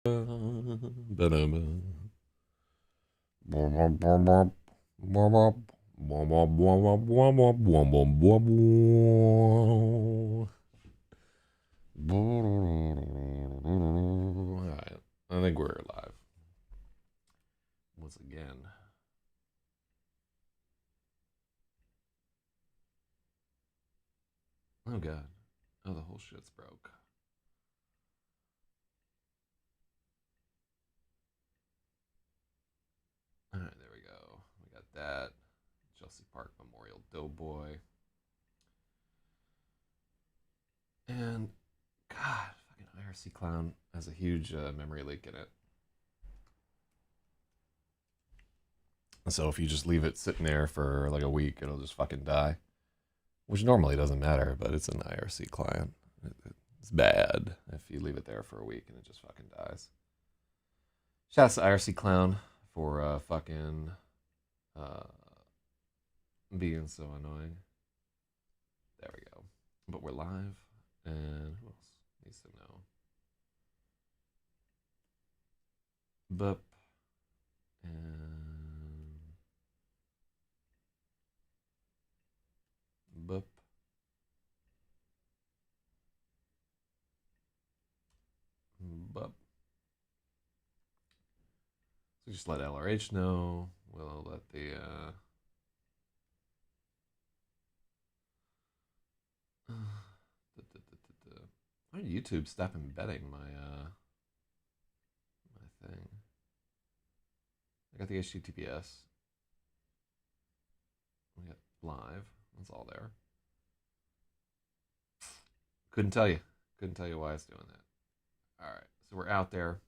Alright, I think we're live once again. Oh god. Oh, the whole shit's broke. Alright, there we go. We got that. Chelsea Park Memorial Doughboy. And God, fucking IRC Clown has a huge memory leak in it. So if you just leave it sitting there for like a week, it'll just fucking die. Which normally doesn't matter, but it's an IRC client. It's bad if you leave it there for a week and it just fucking dies. Shout out to IRC Clown for fucking being so annoying. There we go. But we're live, and who else needs to know? Bup. And bup. Bup. So just let LRH know. We'll let the why did YouTube stop embedding my my thing? I got the HTTPS. We got live. That's all there. Couldn't tell you. Couldn't tell you why it's doing that. All right, so we're out there.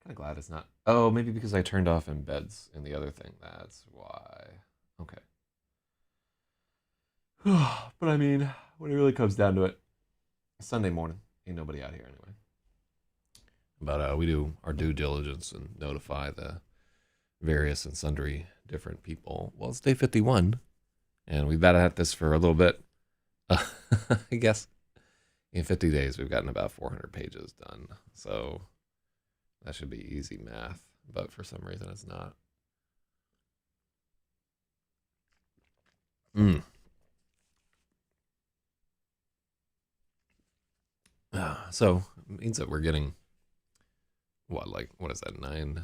Kind of glad it's not. Oh, maybe because I turned off embeds in the other thing. That's why. Okay. But I mean, when it really comes down to it, Sunday morning, ain't nobody out here anyway. But we do our due diligence and notify the various and sundry different people. Well, it's day 51, and we've been at this for a little bit. I guess in 50 days, we've gotten about 400 pages done. So that should be easy math, but for some reason it's not. So it means that we're getting what is that, 9?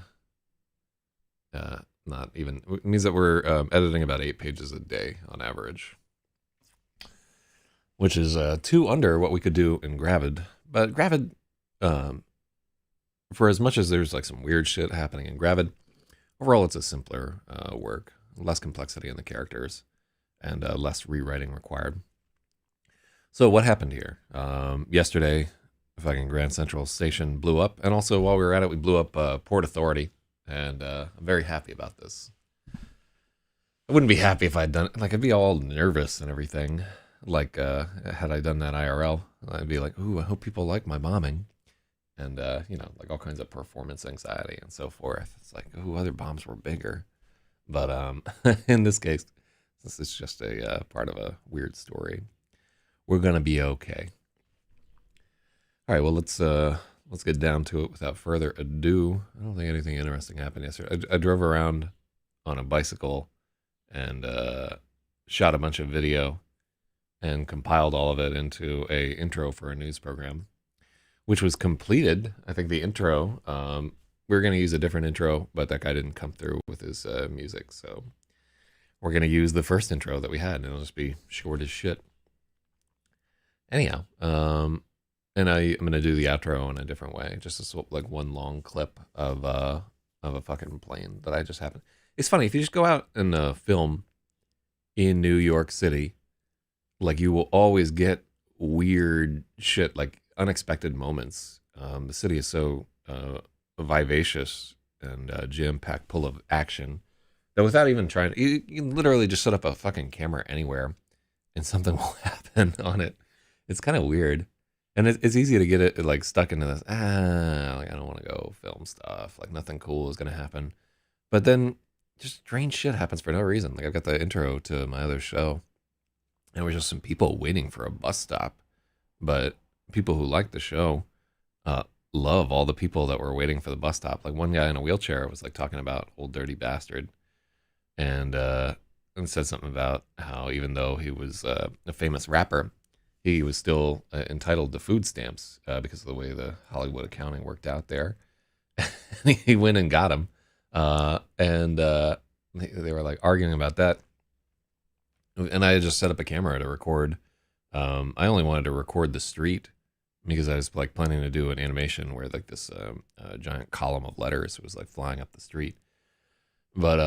Not even. It means that we're editing about 8 pages a day on average, which is 2 under what we could do in Gravid. But Gravid, for as much as there's like some weird shit happening in Gravid, overall it's a simpler work, less complexity in the characters, and less rewriting required. So what happened here? Yesterday, fucking Grand Central Station blew up, and also while we were at it, we blew up Port Authority, and I'm very happy about this. I wouldn't be happy if I'd done it. Like, I'd be all nervous and everything. Like, had I done that IRL, I'd be like, ooh, I hope people like my bombing. And, like all kinds of performance anxiety and so forth. It's like, ooh, other bombs were bigger. But in this case, this is just a part of a weird story. We're going to be okay. All right, well, let's get down to it without further ado. I don't think anything interesting happened yesterday. I drove around on a bicycle and shot a bunch of video and compiled all of it into a intro for a news program, which was completed. I think the intro, we were going to use a different intro, but that guy didn't come through with his music. So we're going to use the first intro that we had, and it'll just be short as shit. Anyhow, and I'm going to do the outro in a different way, just like one long clip of a fucking plane that I just happened. It's funny, if you just go out and film in New York City, like you will always get weird shit, like unexpected moments. The city is so vivacious and jam-packed full of action that without even trying, you can literally just set up a fucking camera anywhere and something will happen on it. It's kind of weird. And it's easy to get it like stuck into this, like I don't want to go film stuff. Like nothing cool is going to happen. But then just strange shit happens for no reason. Like I've got the intro to my other show. And there was just some people waiting for a bus stop. But people who liked the show love all the people that were waiting for the bus stop. Like one guy in a wheelchair was like talking about old dirty bastard, and said something about how even though he was a famous rapper, he was still entitled to food stamps because of the way the Hollywood accounting worked out there. He went and got him, and they were like arguing about that. And I had just set up a camera to record. I only wanted to record the street because I was like planning to do an animation where like this giant column of letters was like flying up the street. But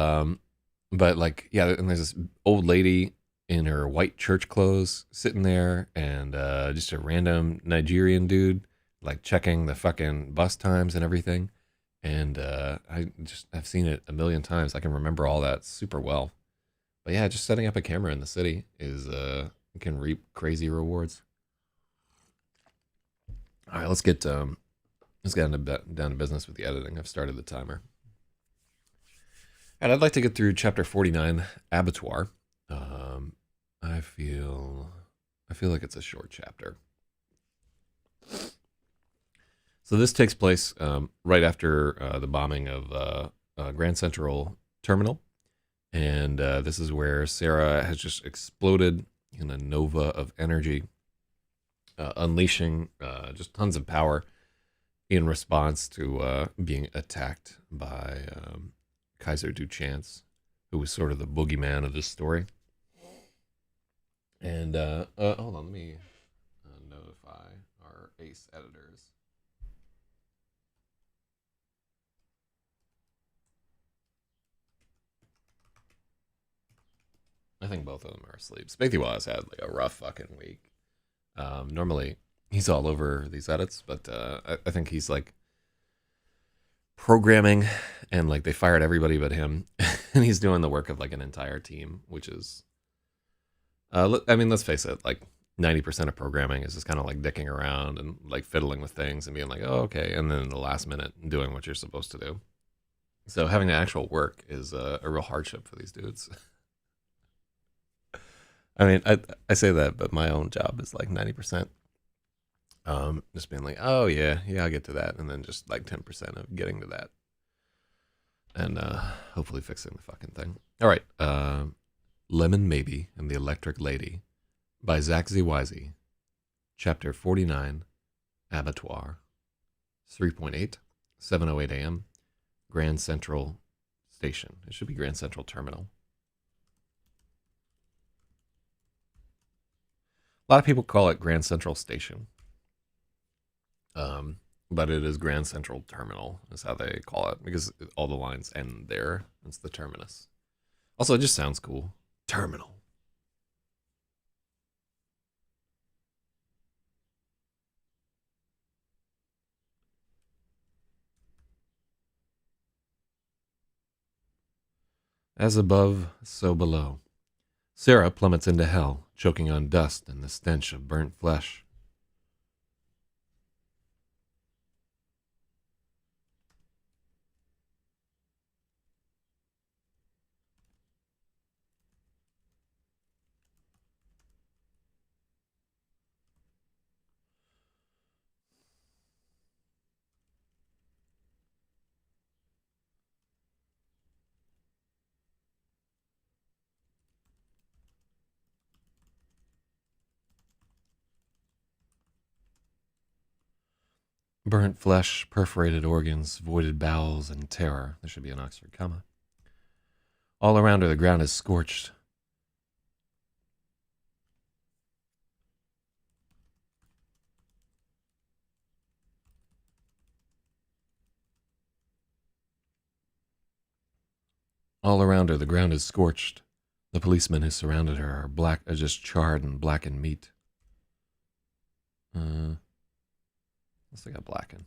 like yeah, and there's this old lady in her white church clothes sitting there, and just a random Nigerian dude like checking the fucking bus times and everything. And I've seen it a million times. I can remember all that super well. But yeah, just setting up a camera in the city is can reap crazy rewards. All right, let's get down to business with the editing. I've started the timer, and I'd like to get through chapter 49, Abattoir. I feel like it's a short chapter. So this takes place right after the bombing of Grand Central Terminal. And this is where Sarah has just exploded in a nova of energy, unleashing just tons of power in response to being attacked by Kaiser Duchance, who was sort of the boogeyman of this story. And hold on, let me notify our ace editors. I think both of them are asleep. Smithy Waz had like a rough fucking week. Normally he's all over these edits, but I think he's like programming, and like they fired everybody but him, and he's doing the work of like an entire team, which is, I mean, let's face it, like 90% of programming is just kind of like dicking around and like fiddling with things and being like, oh, okay, and then in the last minute doing what you're supposed to do. So having the actual work is a real hardship for these dudes. I mean, I say that, but my own job is like 90%. Just being like, oh yeah, I'll get to that, and then just like 10% of getting to that, and hopefully fixing the fucking thing. All right, Lemon Maybe and the Electric Lady by Zak Zyz, chapter 49, Abattoir, 3.8, 7:08 a.m., Grand Central Station. It should be Grand Central Terminal. A lot of people call it Grand Central Station. But it is Grand Central Terminal is how they call it, because all the lines end there. It's the terminus. Also, it just sounds cool. Terminal. As above, so below. Sarah plummets into hell, choking on dust and the stench of burnt flesh. Burnt flesh, perforated organs, voided bowels, and terror. There should be an Oxford comma. All around her, the ground is scorched. All around her, the ground is scorched. The policemen who surrounded her are just charred and blackened meat. Unless they got blackened.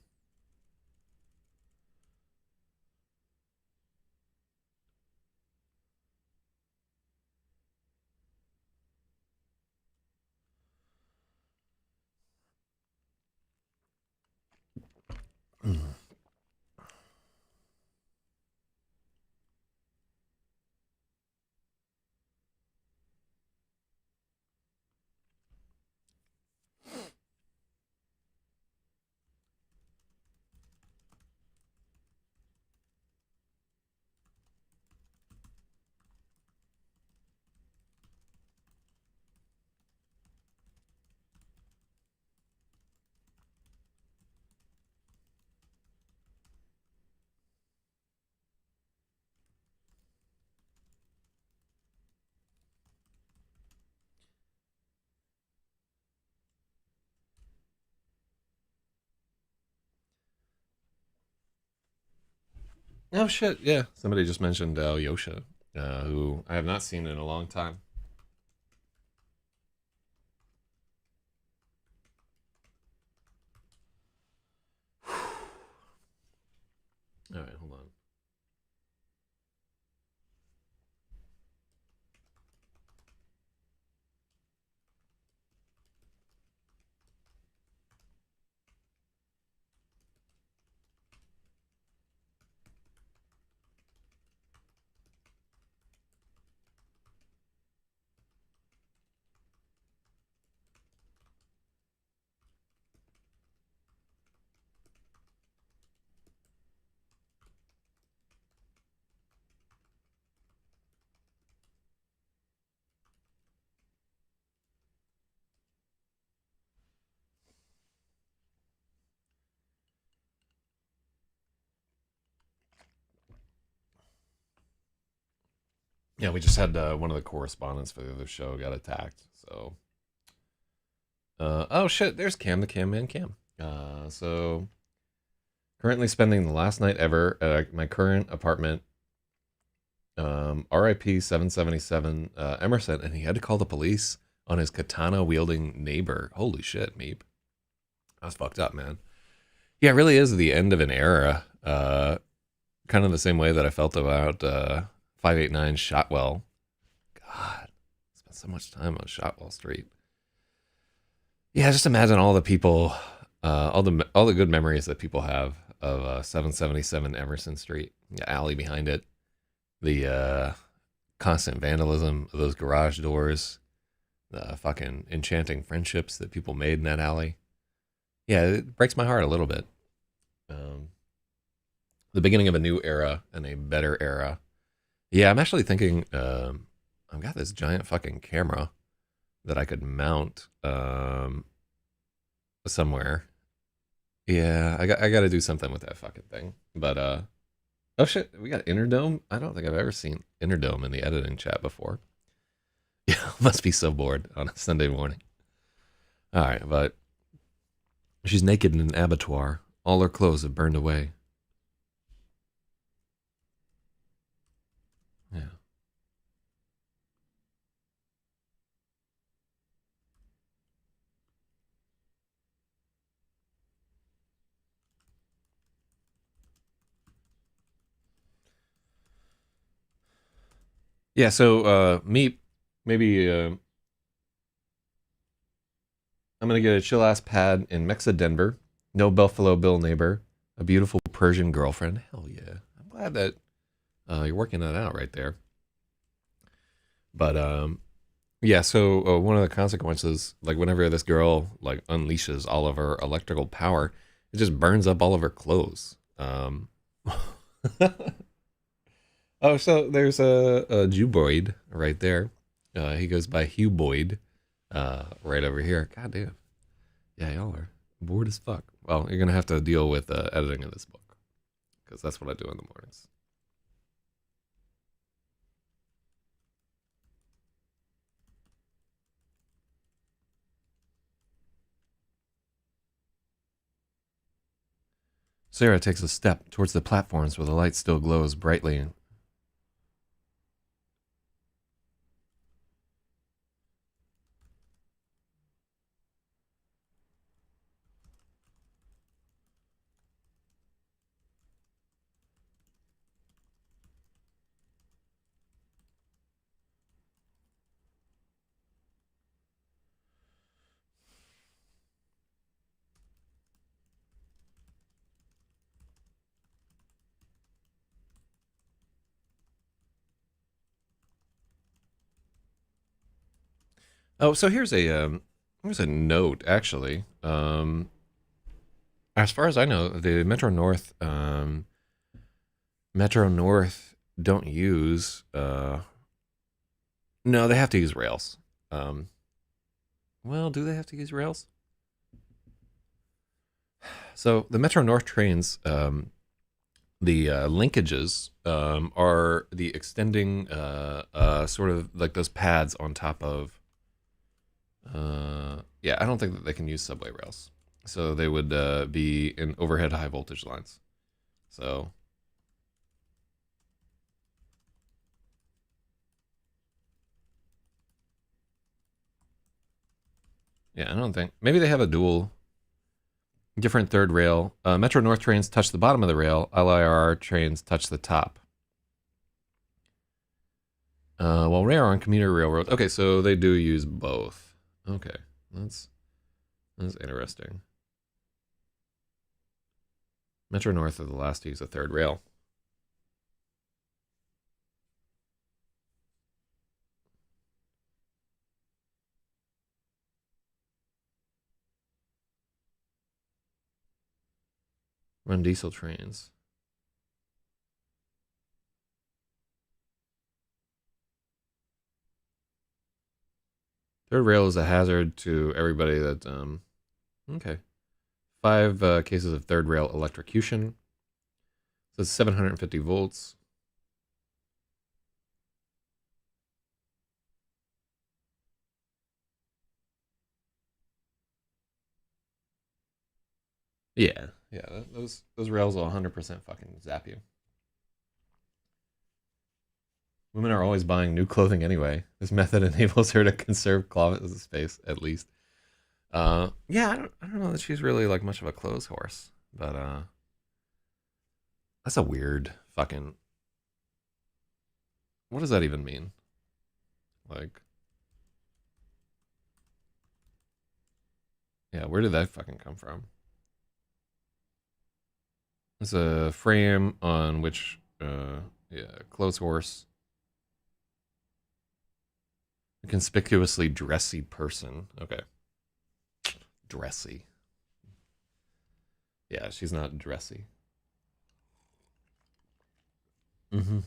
Oh shit, yeah. Somebody just mentioned Yosha, who I have not seen in a long time. All right, hold on. Yeah, we just had one of the correspondents for the other show got attacked. So, oh shit, there's Cam, the Cam Man Cam. So currently spending the last night ever at my current apartment. RIP 777 Emerson, and he had to call the police on his katana wielding neighbor. Holy shit, Meep. That's fucked up, man. Yeah, it really is the end of an era. Kind of the same way that I felt about 589 Shotwell. God, I spent so much time on Shotwell Street. Yeah, just imagine all the people, all the good memories that people have of 777 Emerson Street, the alley behind it, the constant vandalism of those garage doors, the fucking enchanting friendships that people made in that alley. Yeah, it breaks my heart a little bit. Um, the beginning of a new era and a better era. Yeah, I'm actually thinking I've got this giant fucking camera that I could mount somewhere. Yeah, I got to do something with that fucking thing. But oh shit, we got Interdome. I don't think I've ever seen Interdome in the editing chat before. Yeah, must be so bored on a Sunday morning. All right, but she's naked in an abattoir. All her clothes have burned away. Yeah. Yeah, so me maybe I'm gonna get a chill ass pad in Mexa Denver. No Buffalo Bill neighbor. A beautiful Persian girlfriend. Hell yeah. I'm glad that you're working that out right there. But yeah, so one of the consequences, like whenever this girl like unleashes all of her electrical power, it just burns up all of her clothes. Oh, so there's a Jew Boyd right there. He goes by Hugh Boyd, right over here. God damn. Yeah, y'all are bored as fuck. Well, you're gonna have to deal with editing of this book because that's what I do in the mornings. Sarah takes a step towards the platforms where the light still glows brightly. Oh, so here's a note actually. As far as I know, the Metro North don't use no, they have to use rails. Um, well, do they have to use rails? So the Metro North trains, the linkages are the extending, sort of like those pads on top of. Yeah, I don't think that they can use subway rails, so they would be in overhead high voltage lines. So Yeah, I don't think. Maybe they have a dual, different third rail. Metro North trains touch the bottom of the rail. LIRR trains touch the top. While rare on commuter railroad. Okay, so they do use both. Okay, that's interesting. Metro North are the last to use a third rail. Run diesel trains. Third rail is a hazard to everybody that, okay. 5 cases of third rail electrocution. So it's 750 volts. Yeah, yeah, those rails will 100% fucking zap you. Women are always buying new clothing anyway. This method enables her to conserve closet space at least. Yeah, I don't know that she's really like much of a clothes horse, but that's a weird fucking. What does that even mean? Like, yeah, where did that fucking come from? It's a frame on which, yeah, clothes horse. A conspicuously dressy person. Okay, dressy. Yeah, she's not dressy. Mm-hmm.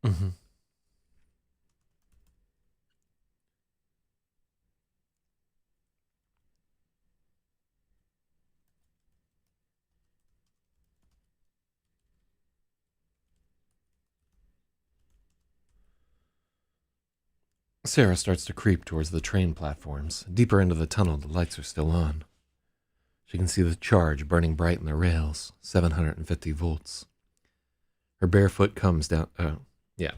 Mm-hmm. Sarah starts to creep towards the train platforms. Deeper into the tunnel, the lights are still on. She can see the charge burning bright in the rails, 750 volts. Her bare foot comes down. Oh, yeah.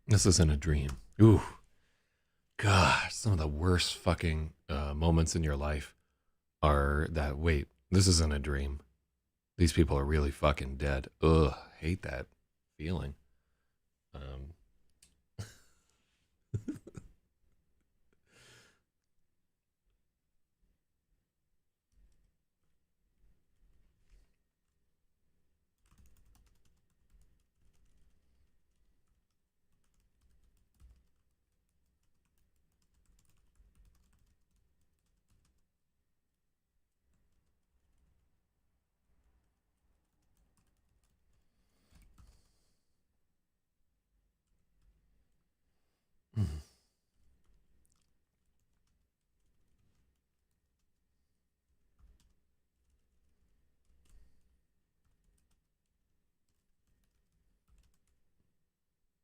This isn't a dream. Ooh, God, some of the worst fucking moments in your life are that, wait, this isn't a dream. These people are really fucking dead. Ugh, hate that feeling. Um,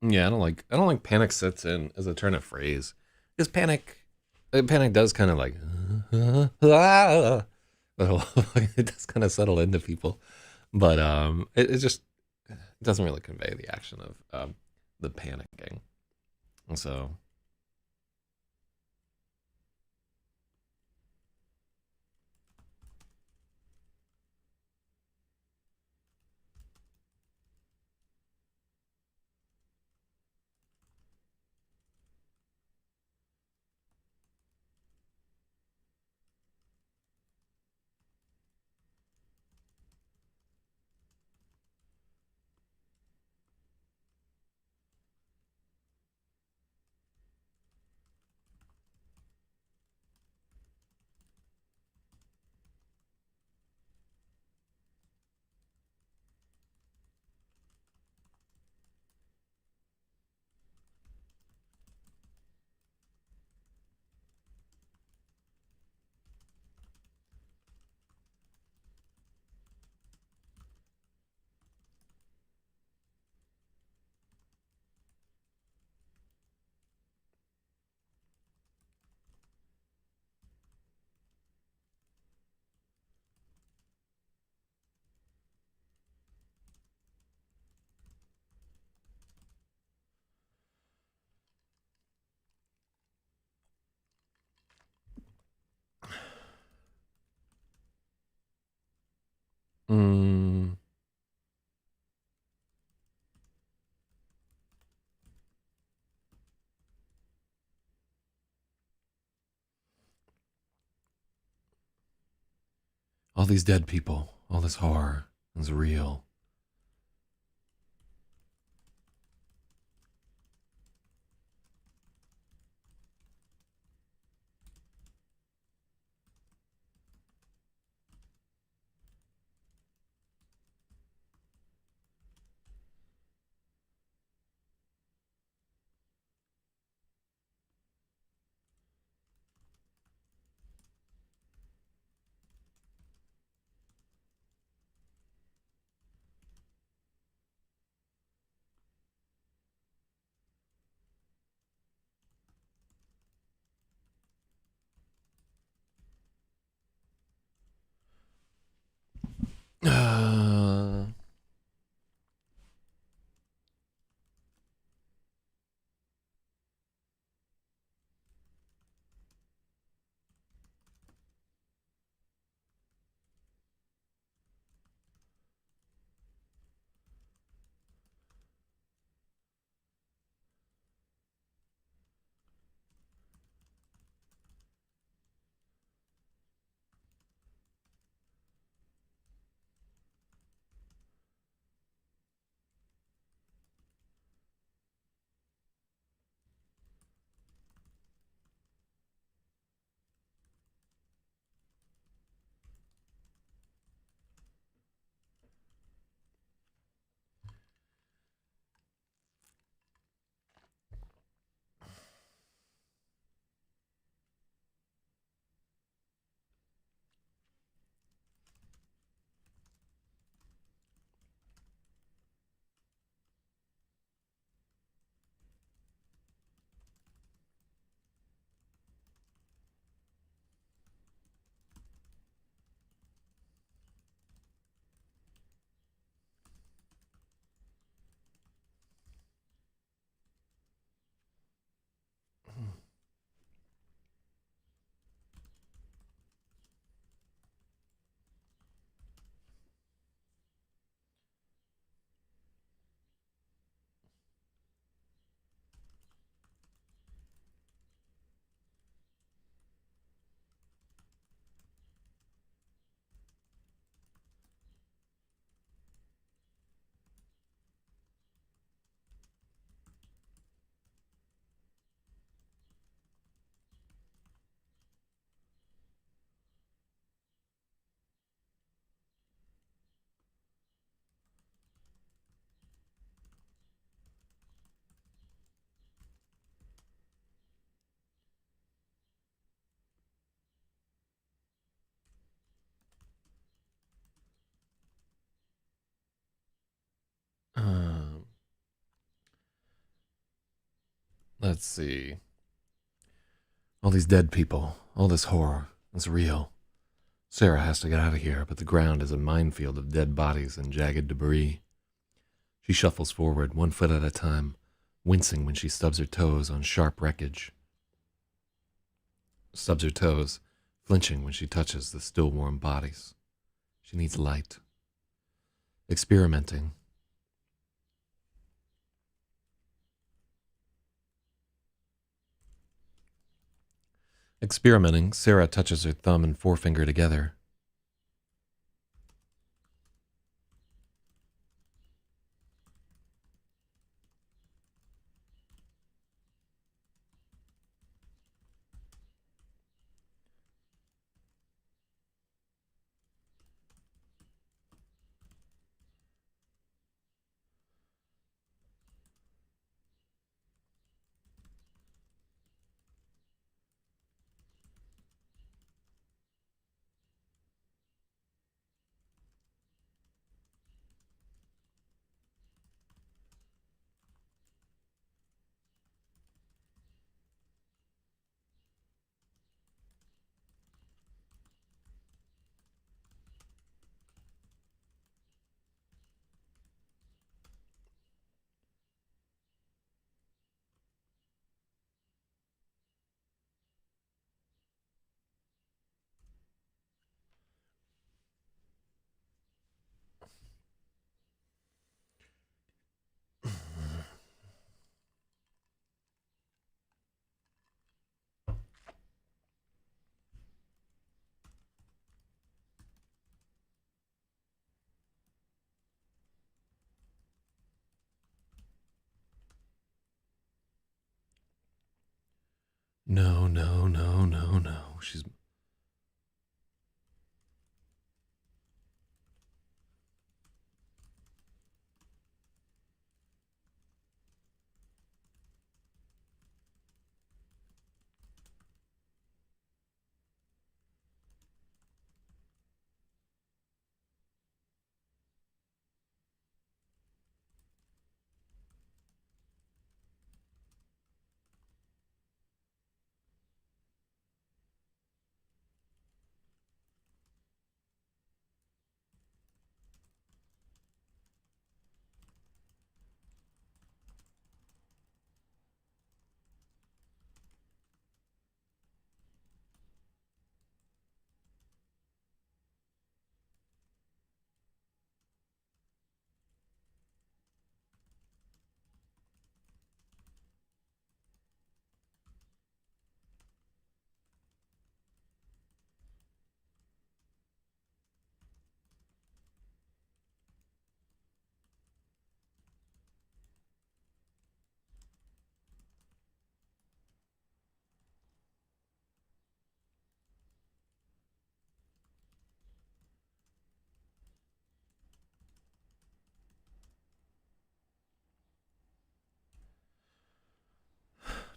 yeah, I don't like panic sets in as a turn of phrase. Because panic does kind of like it does kind of settle into people. But it just it doesn't really convey the action of the panicking. So mm, all these dead people, all this horror is real. Let's see. All these dead people, all this horror, it's real. Sarah has to get out of here, but the ground is a minefield of dead bodies and jagged debris. She shuffles forward, 1 foot at a time, wincing when she stubs her toes on sharp wreckage. Stubs her toes, flinching when she touches the still warm bodies. She needs light. Experimenting. Experimenting, Sarah touches her thumb and forefinger together. No, no, no, no, no. She's...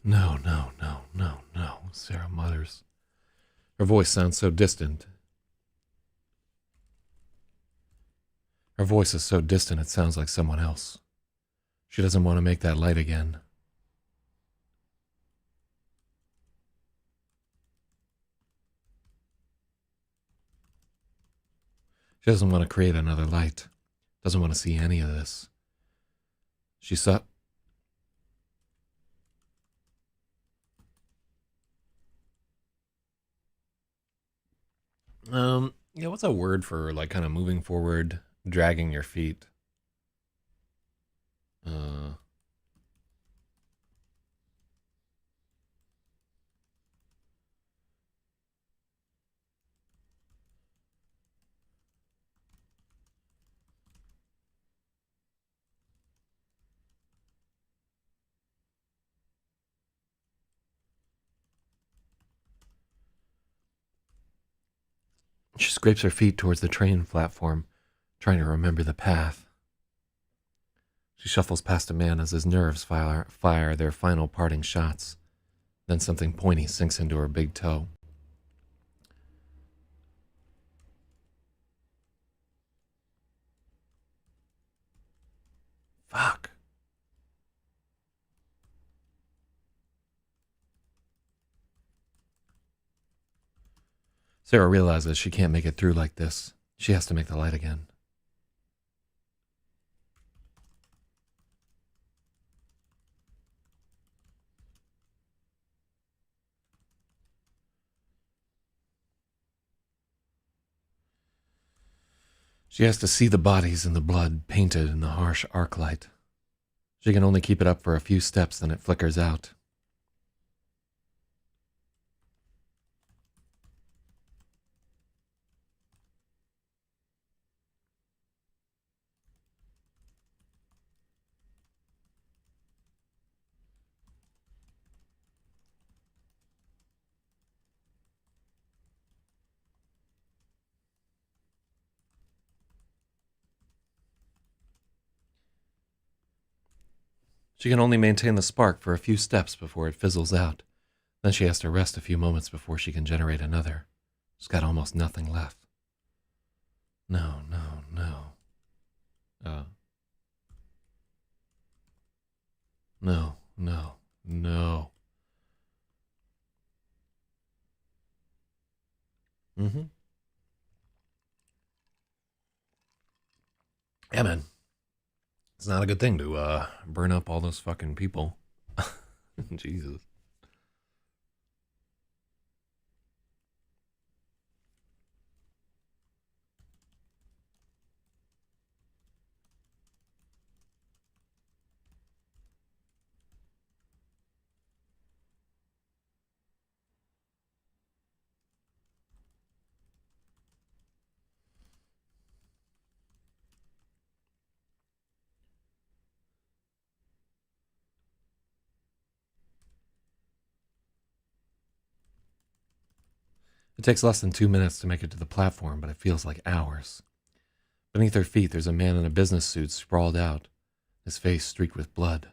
No, no, no, no, no, Sarah mutters. Her voice sounds so distant. Her voice is so distant it sounds like someone else. She doesn't want to make that light again. She doesn't want to create another light. Doesn't want to see any of this. She saw... Yeah, what's a word for like kind of moving forward, dragging your feet? Uh, she scrapes her feet towards the train platform, trying to remember the path. She shuffles past a man as his nerves fire their final parting shots. Then something pointy sinks into her big toe. Fuck. Sarah realizes she can't make it through like this. She has to make the light again. She has to see the bodies and the blood painted in the harsh arc light. She can only keep it up for a few steps, then it flickers out. She can only maintain the spark for a few steps before it fizzles out. Then she has to rest a few moments before she can generate another. She's got almost nothing left. No, no, no. No, no, no. Mm-hmm. Yeah, man. It's not a good thing to burn up all those fucking people. Jesus. It takes less than 2 minutes to make it to the platform, but it feels like hours. Beneath her feet, there's a man in a business suit sprawled out, his face streaked with blood.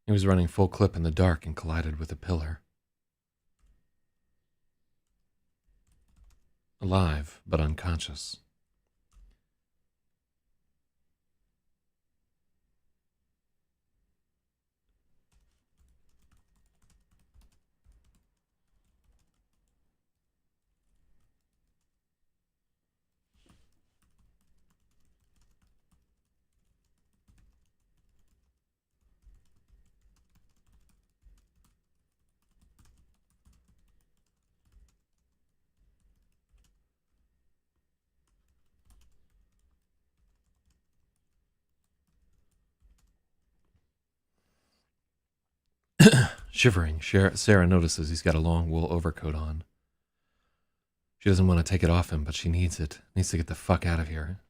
He was running full clip in the dark and collided with a pillar. Alive, but unconscious. Shivering, Sarah notices he's got a long wool overcoat on. She doesn't want to take it off him, but she needs it. Needs to get the fuck out of here.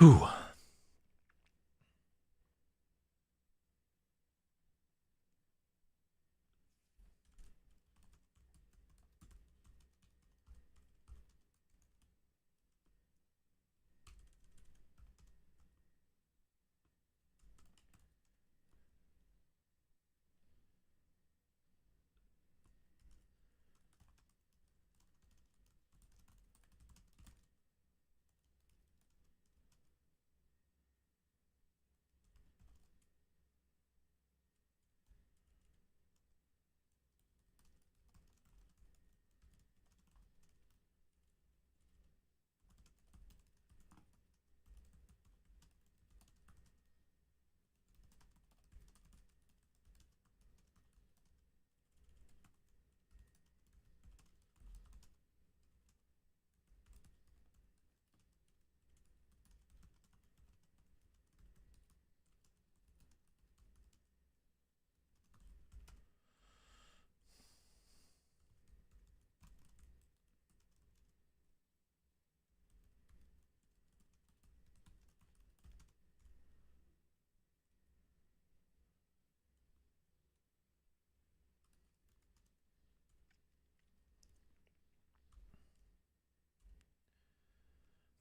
Whew.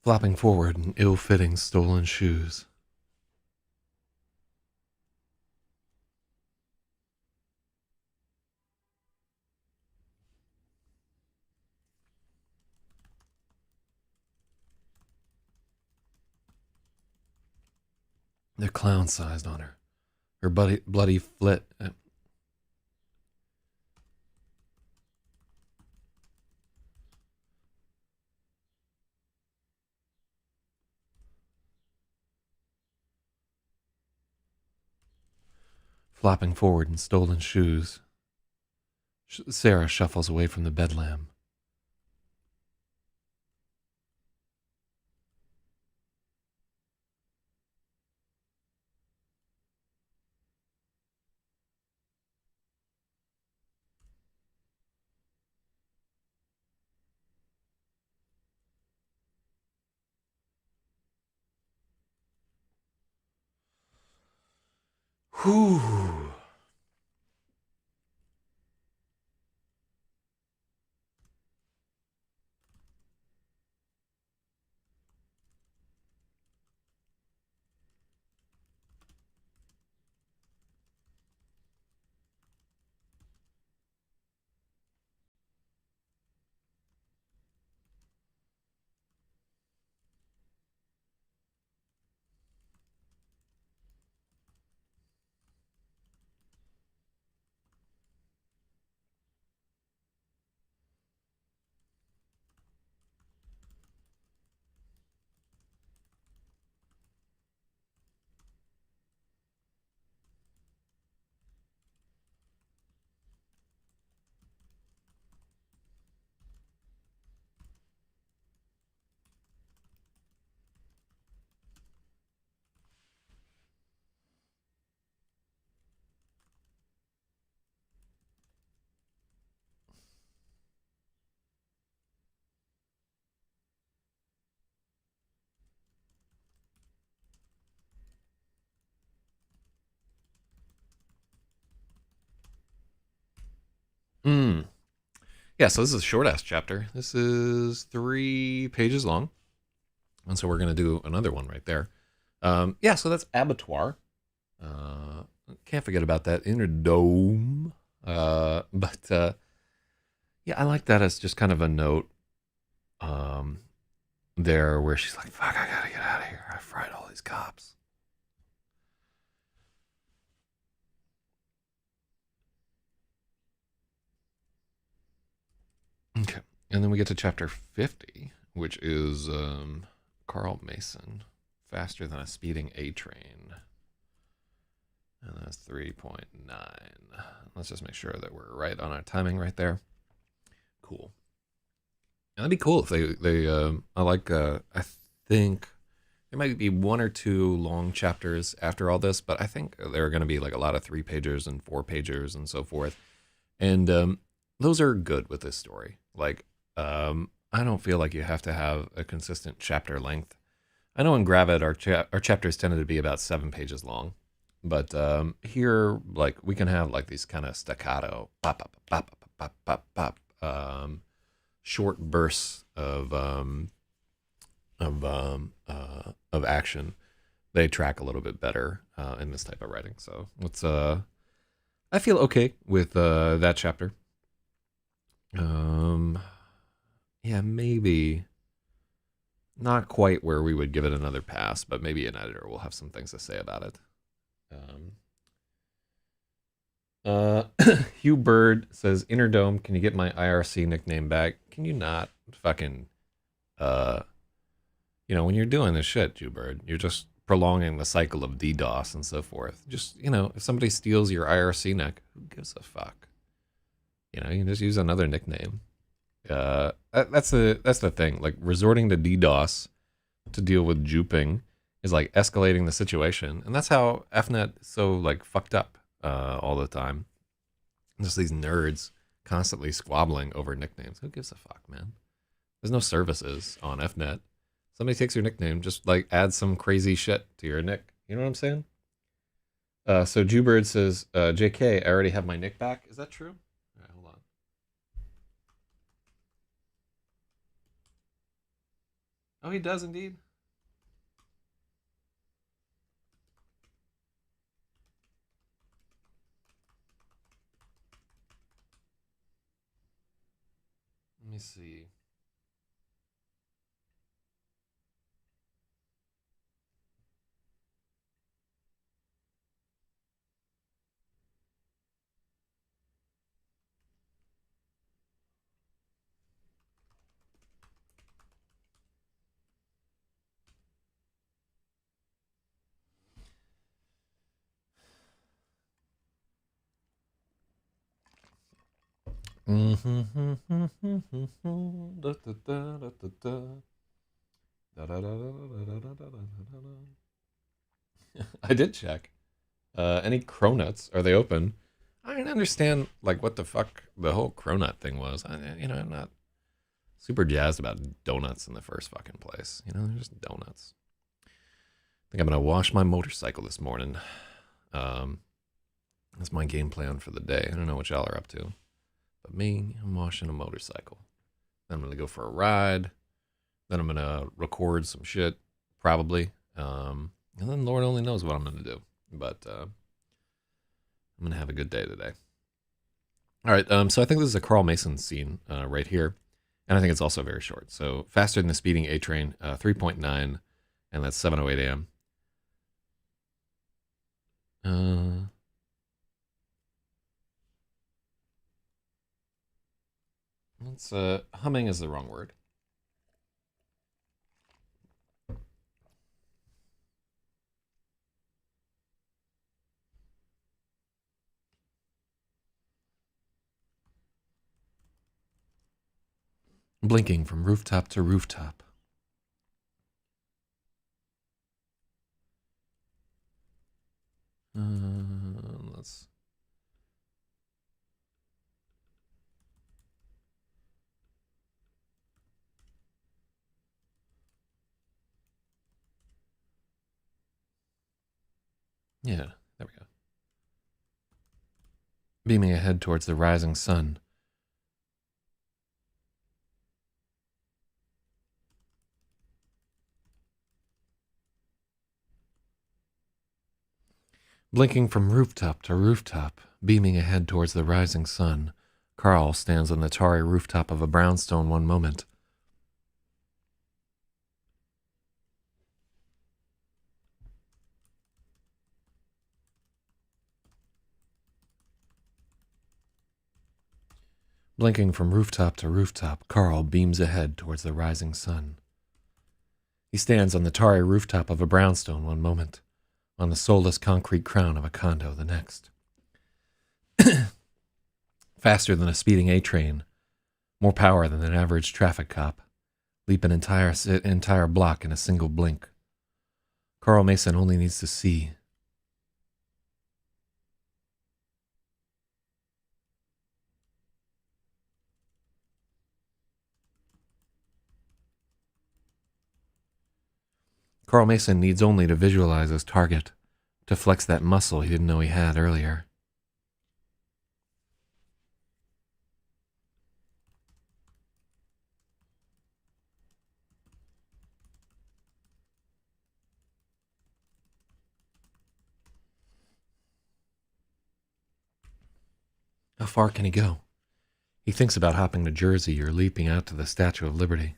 Flopping forward in ill-fitting stolen shoes. They're clown-sized on her. Her bloody flit. Flopping forward in stolen shoes. Sarah shuffles away from the bedlam. Whew. Hmm. Yeah, so this is a short-ass chapter. This is 3 pages long. And so we're going to do another one right there. Yeah, so that's abattoir. Can't forget about that inner dome. But yeah, I like that as just kind of a note um, there where she's like, fuck, I gotta get out of here. I fried all these cops. Okay. And then we get to chapter 50, which is Carl Mason, faster than a speeding A train. And that's 3.9. Let's just make sure that we're right on our timing right there. Cool. And that'd be cool if I think there might be 1 or 2 long chapters after all this, but I think there are going to be like a lot of 3 pagers and 4 pagers and so forth. And those are good with this story. Like, I don't feel like you have to have a consistent chapter length I know in Gravid our chapters tended to be about 7 pages long, but here like we can have like these kind of staccato pop pop pop pop pop pop pop short bursts of action. They track a little bit better in this type of writing. So let's I feel okay with that chapter. Yeah, maybe not quite where we would give it another pass, but maybe an editor will have some things to say about it. Hugh Bird says, Inner Dome, can you get my IRC nickname back? Can you not fucking, when you're doing this shit, Hugh Bird, you're just prolonging the cycle of DDoS and so forth. Just, if somebody steals your IRC nick, who gives a fuck? You can just use another nickname. That's the thing. Like resorting to DDoS to deal with duping is like escalating the situation, and that's how FNet is so like fucked up all the time. Just these nerds constantly squabbling over nicknames. Who gives a fuck, man? There's no services on FNet. Somebody takes your nickname, just like add some crazy shit to your nick. You know what I'm saying? So Jewbird says, JK, I already have my nick back. Is that true? All right, hold on. Oh, he does indeed. Let me see. I did check. Any cronuts? Are they open? I didn't understand like what the fuck the whole cronut thing was. I'm not super jazzed about donuts in the first fucking place. They're just donuts. I think I'm gonna wash my motorcycle this morning. That's my game plan for the day. I don't know what y'all are up to, but me, I'm washing a motorcycle. Then I'm gonna go for a ride. Then I'm gonna record some shit, probably. And then Lord only knows what I'm gonna do. But I'm gonna have a good day today. All right. So I think this is a Carl Mason scene right here, and I think it's also very short. So faster than the speeding A train, 3.9, and that's 7:08 a.m. Let's humming is the wrong word. Blinking from rooftop to rooftop. Let's. Yeah, there we go. Beaming ahead towards the rising sun. Blinking from rooftop to rooftop, beaming ahead towards the rising sun, Carl stands on the tarry rooftop of a brownstone one moment. Blinking from rooftop to rooftop, Carl beams ahead towards the rising sun. He stands on the tarry rooftop of a brownstone one moment, on the soulless concrete crown of a condo the next. Faster than a speeding A train, more power than an average traffic cop, leap an entire block in a single blink. Carl Mason only needs to see. Carl Mason needs only to visualize his target, to flex that muscle he didn't know he had earlier. How far can he go? He thinks about hopping to Jersey or leaping out to the Statue of Liberty.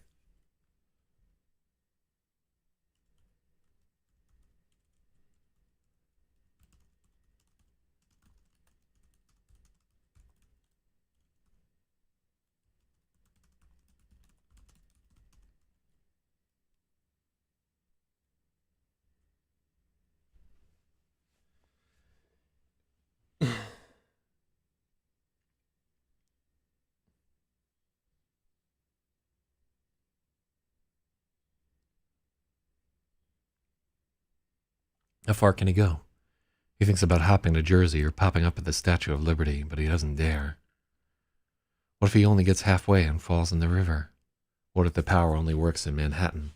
How far can he go? He thinks about hopping to Jersey or popping up at the Statue of Liberty, but he doesn't dare. What if he only gets halfway and falls in the river? What if the power only works in Manhattan?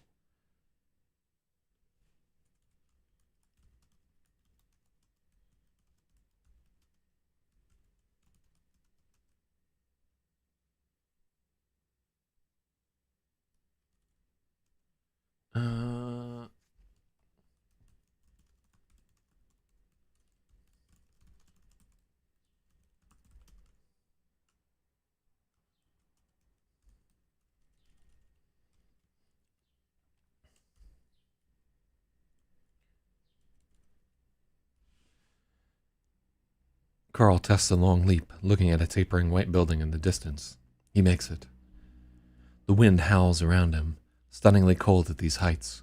Uh, Carl tests a long leap, looking at a tapering white building in the distance. He makes it. The wind howls around him, stunningly cold at these heights.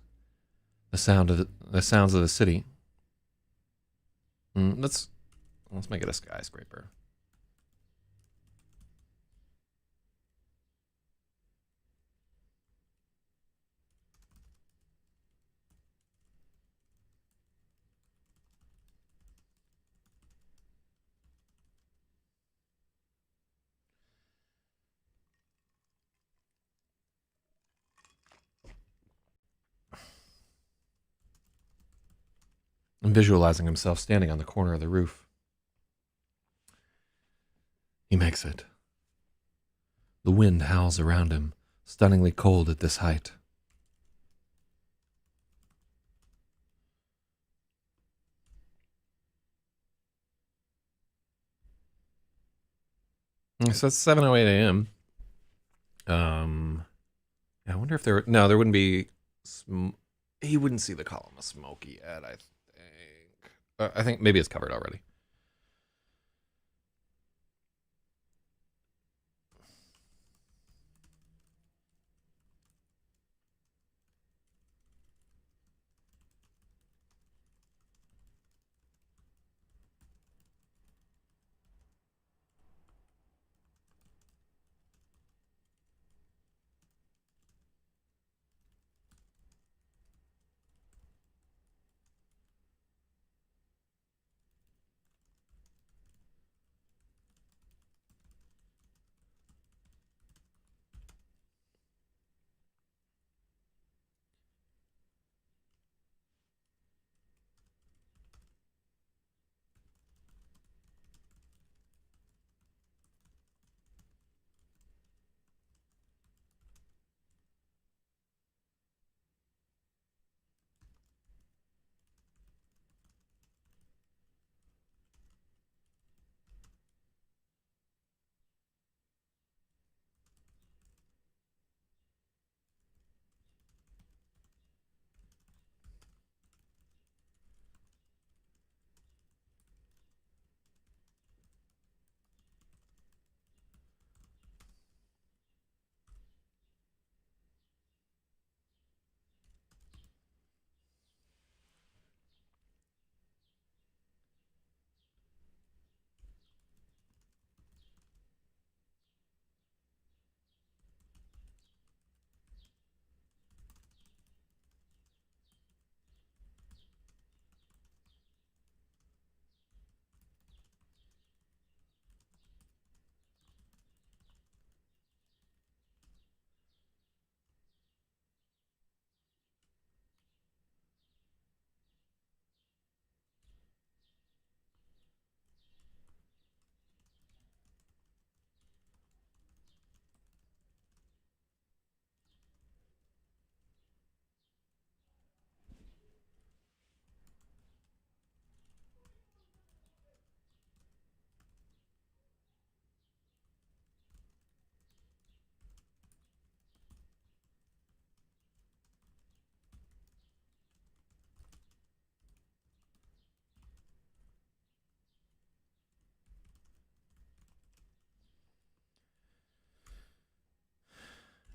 The sounds of the city. Let's make it a skyscraper. And visualizing himself standing on the corner of the roof. He makes it. The wind howls around him, stunningly cold at this height. So it's 7:08 a.m. I wonder if there wouldn't be. He wouldn't see the column of smoke yet. I think. I think maybe it's covered already.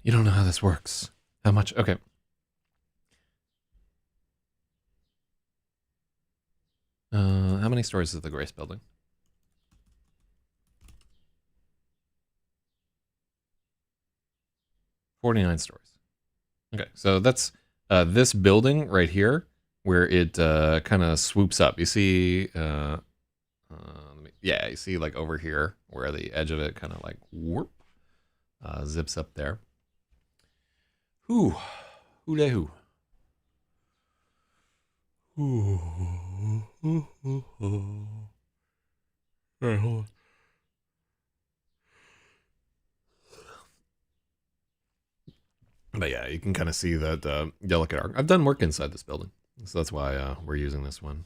You don't know how this works. How much? Okay. How many stories is the Grace building? 49 stories. Okay, so that's this building right here where it kind of swoops up. You see, yeah, you see like over here where the edge of it kind of like whoop, zips up there. Whoo, who day who? All right, hold on. But yeah, you can kind of see that delicate arc. I've done work inside this building, so that's why we're using this one.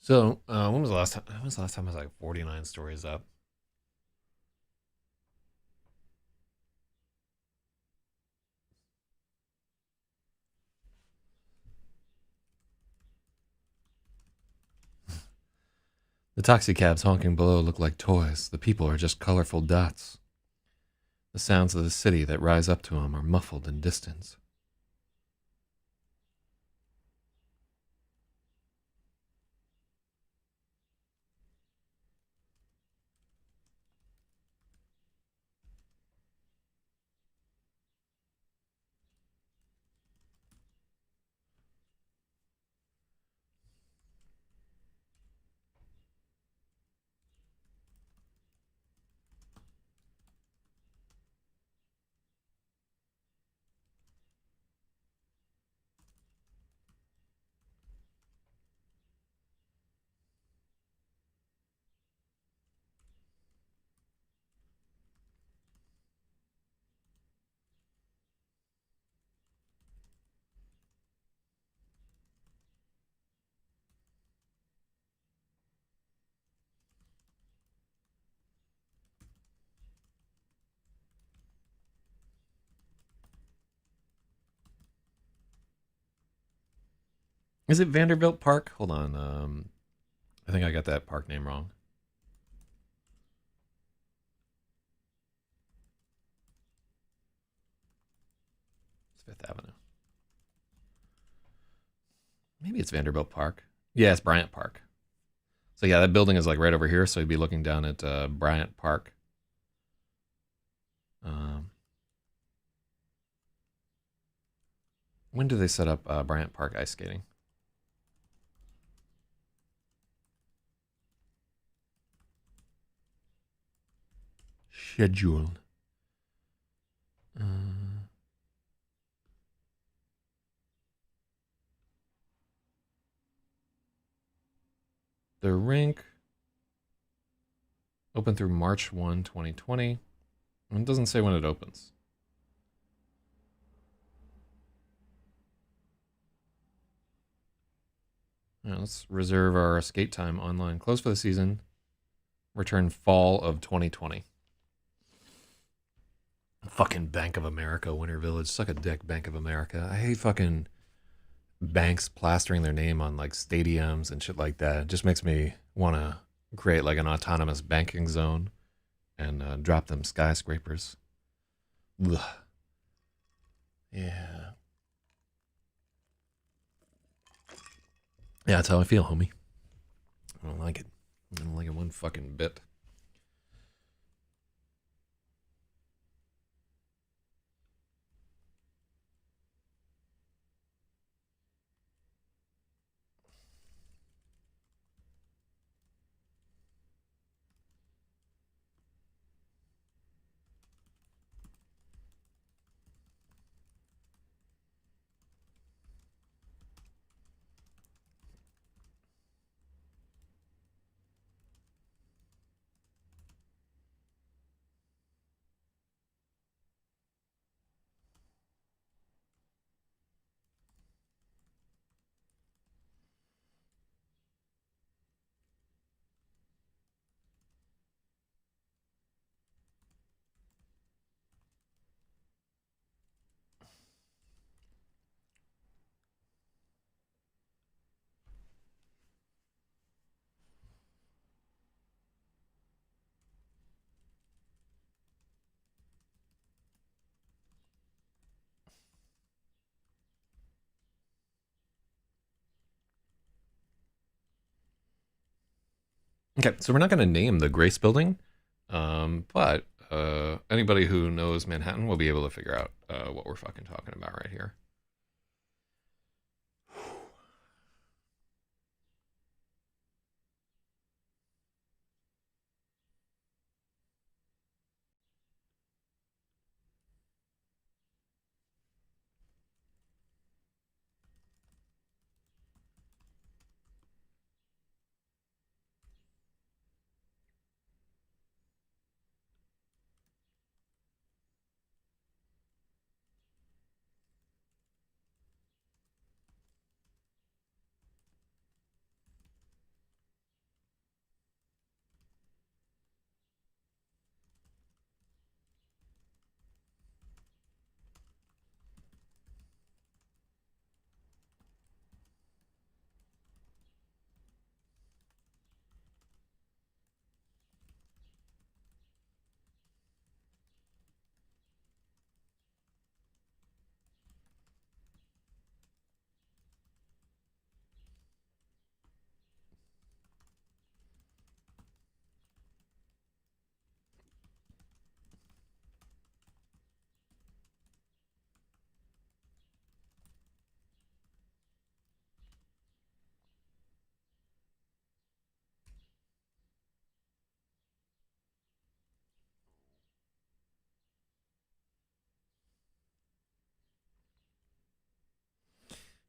So when was the last time? When was the last time I was like 49 stories up? The taxicabs honking below look like toys. The people are just colorful dots. The sounds of the city that rise up to them are muffled in distance. Is it Vanderbilt Park? Hold on. I think I got that park name wrong. It's Fifth Avenue. Maybe it's Vanderbilt Park. Yeah, it's Bryant Park. So yeah, that building is like right over here. So you'd be looking down at Bryant Park. Um, when do they set up Bryant Park ice skating? Schedule. The rink open through March 1, 2020. It doesn't say when it opens. Yeah, let's reserve our skate time online. Close for the season. Return fall of 2020. Fucking Bank of America, Winter Village. Suck a dick, Bank of America. I hate fucking banks plastering their name on like stadiums and shit like that. It just makes me want to create like an autonomous banking zone and drop them skyscrapers. Ugh. Yeah. Yeah, that's how I feel, homie. I don't like it. I don't like it one fucking bit. Okay, so we're not going to name the Grace building, but anybody who knows Manhattan will be able to figure out what we're fucking talking about right here.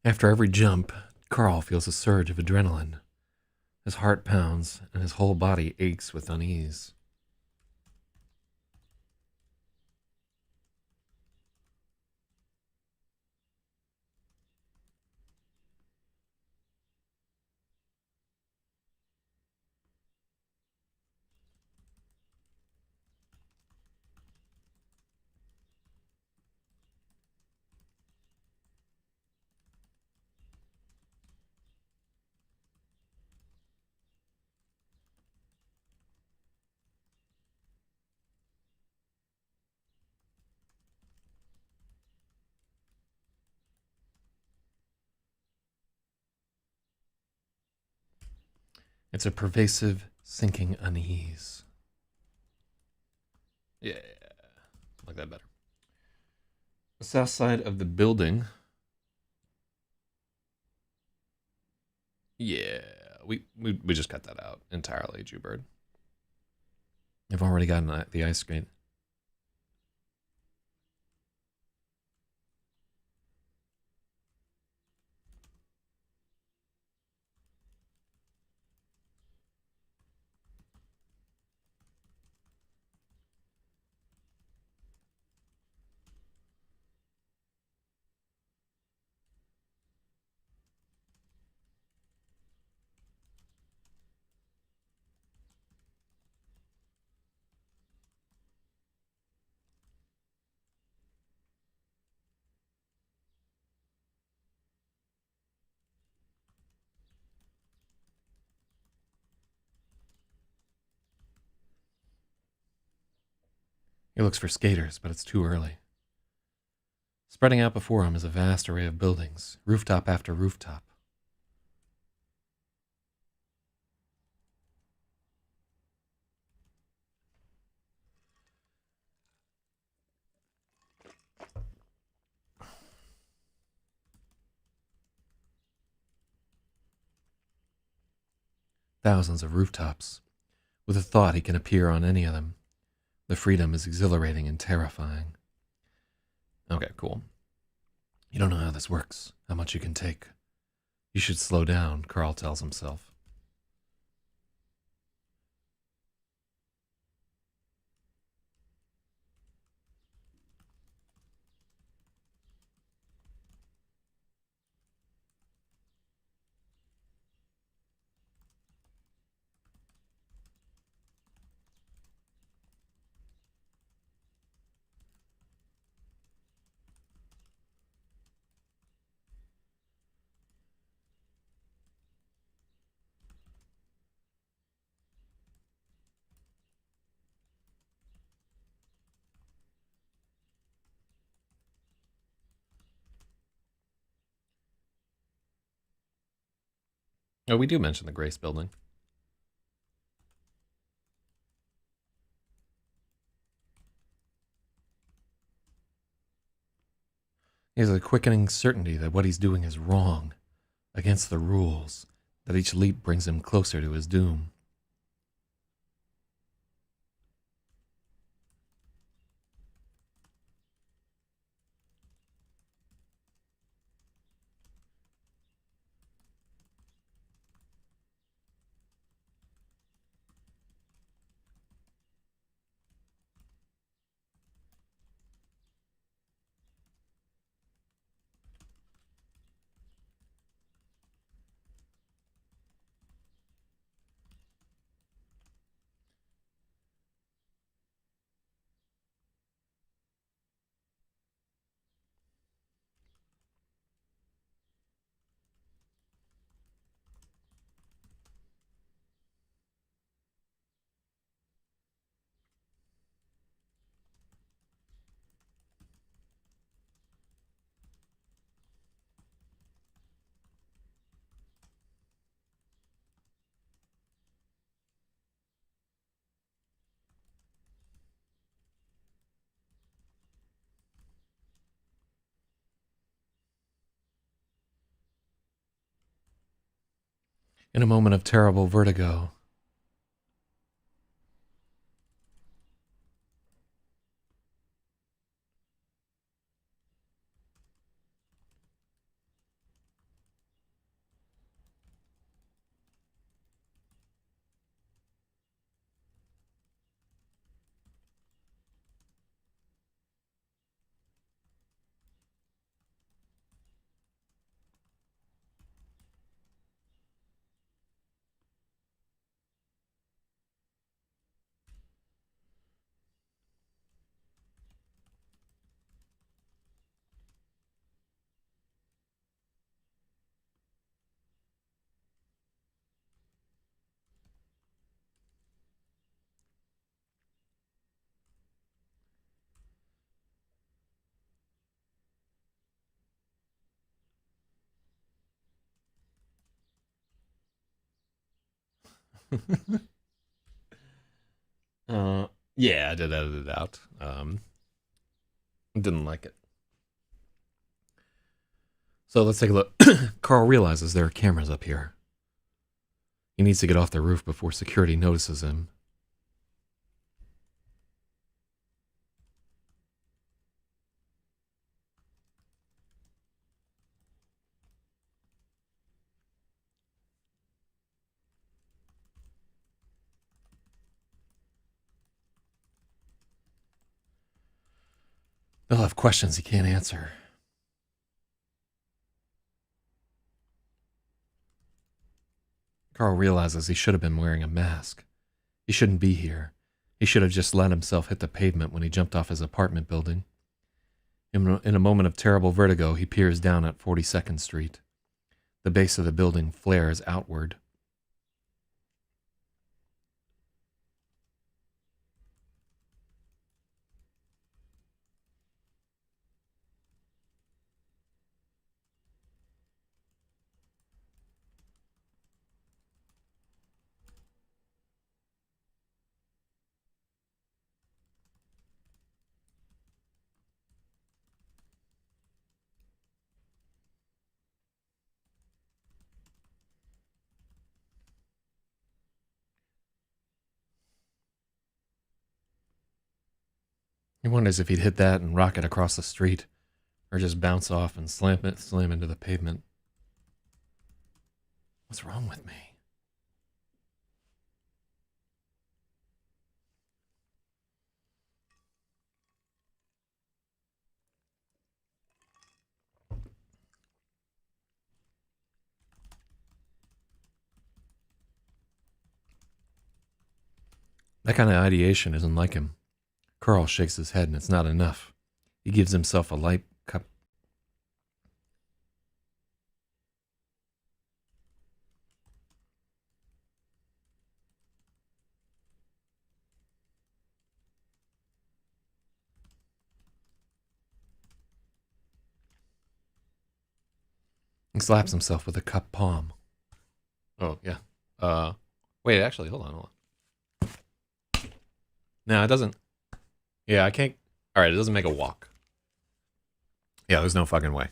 After every jump, Carl feels a surge of adrenaline. His heart pounds and his whole body aches with unease. It's a pervasive, sinking unease. Yeah, I like that better. The south side of the building. Yeah, we just cut that out entirely, Jewbird. I've already gotten the ice skate. He looks for skaters, but it's too early. Spreading out before him is a vast array of buildings, rooftop after rooftop. Thousands of rooftops. With a thought he can appear on any of them. The freedom is exhilarating and terrifying. Okay, cool. You don't know how this works, how much you can take. You should slow down, Carl tells himself. Oh, we do mention the Grace building. He has a quickening certainty that what he's doing is wrong, against the rules, that each leap brings him closer to his doom. In a moment of terrible vertigo, yeah, I did edit it out. Didn't like it. So let's take a look. Carl realizes there are cameras up here. He needs to get off the roof before security notices him. They'll have questions he can't answer. Carl realizes he should have been wearing a mask. He shouldn't be here. He should have just let himself hit the pavement when he jumped off his apartment building. In a moment of terrible vertigo, he peers down at 42nd Street. The base of the building flares outward. He wonders if he'd hit that and rocket across the street, or just bounce off and slam into the pavement. What's wrong with me? That kind of ideation isn't like him. Carl shakes his head and it's not enough. He gives himself a light cup. He slaps himself with a cup palm. Oh, yeah. Wait, actually, hold on. No, it doesn't. Yeah, I can't. All right, it doesn't make a walk. Yeah, there's no fucking way.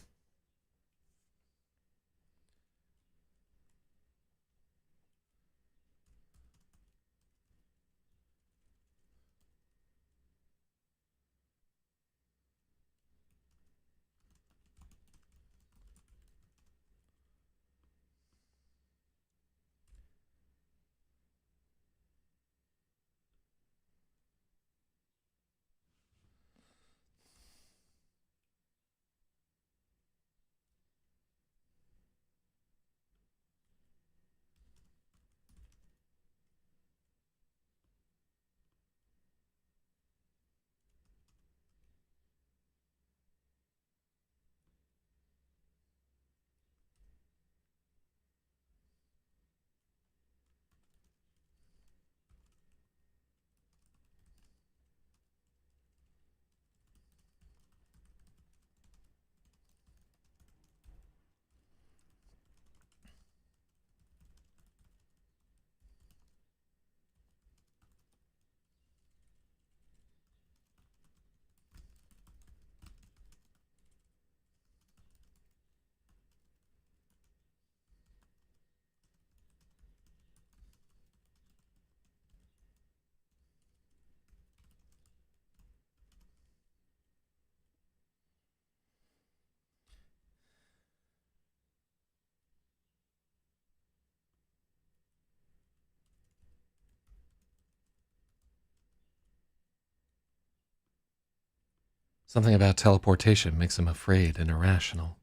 Something about teleportation makes him afraid and irrational.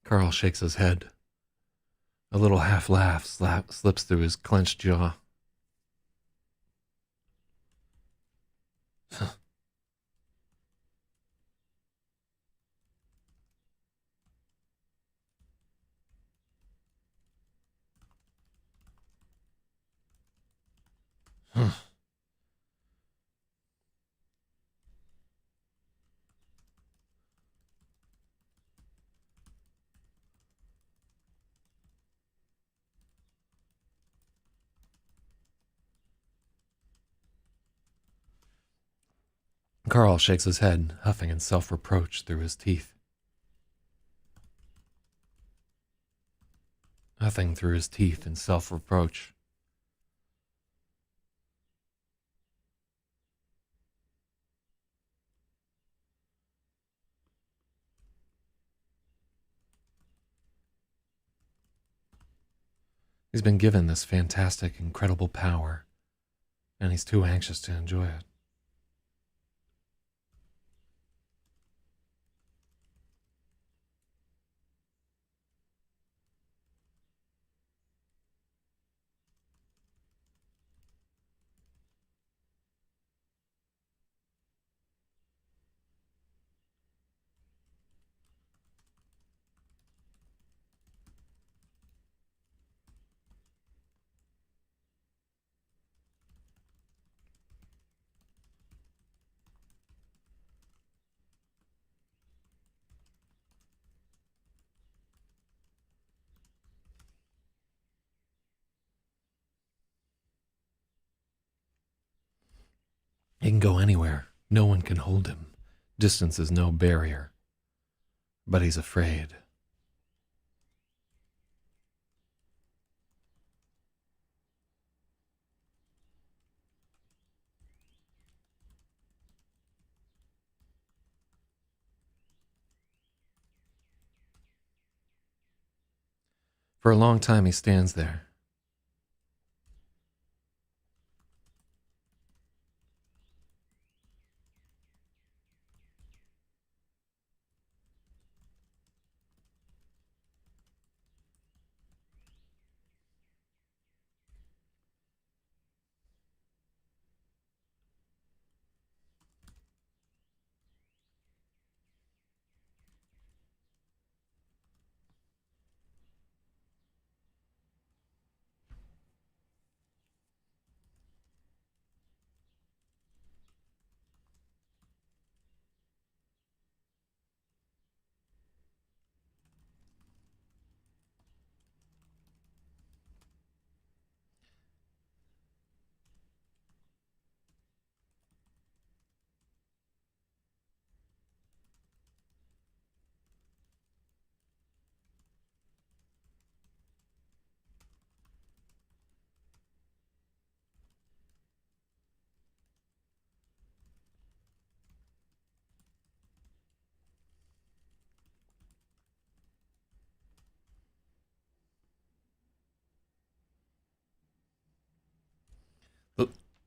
Carl shakes his head. A little half laugh slips through his clenched jaw. Carl shakes his head, huffing in self-reproach through his teeth. Huffing through his teeth in self-reproach. He's been given this fantastic, incredible power, and he's too anxious to enjoy it. He can go anywhere. No one can hold him. Distance is no barrier. But he's afraid. For a long time he stands there.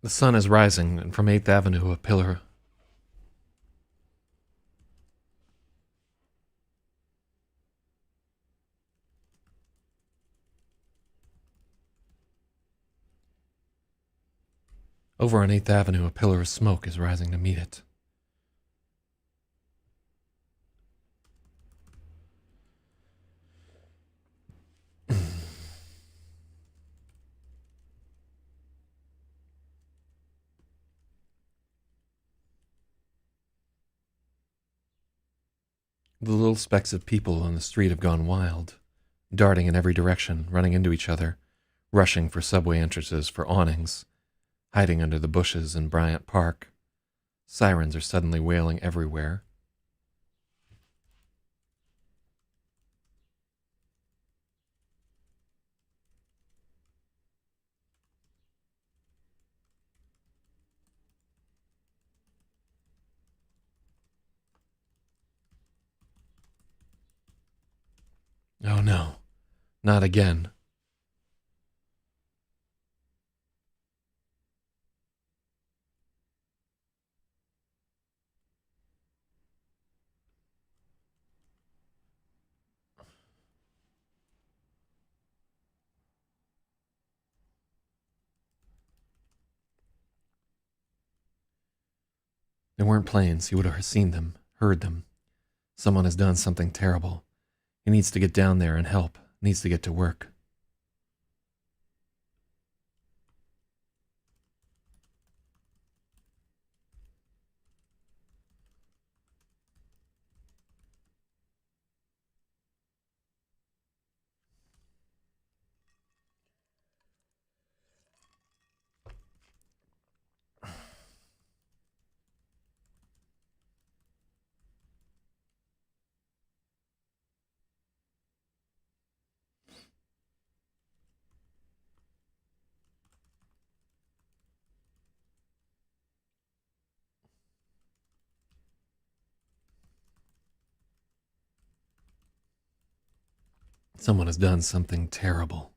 The sun is rising, and from 8th Avenue, a pillar. Over on 8th Avenue, a pillar of smoke is rising to meet it. The little specks of people on the street have gone wild, darting in every direction, running into each other, rushing for subway entrances, for awnings, hiding under the bushes in Bryant Park. Sirens are suddenly wailing everywhere. Oh no, not again. They weren't planes. He would have seen them, heard them. Someone has done something terrible. He needs to get down there and help, needs to get to work. Someone has done something terrible.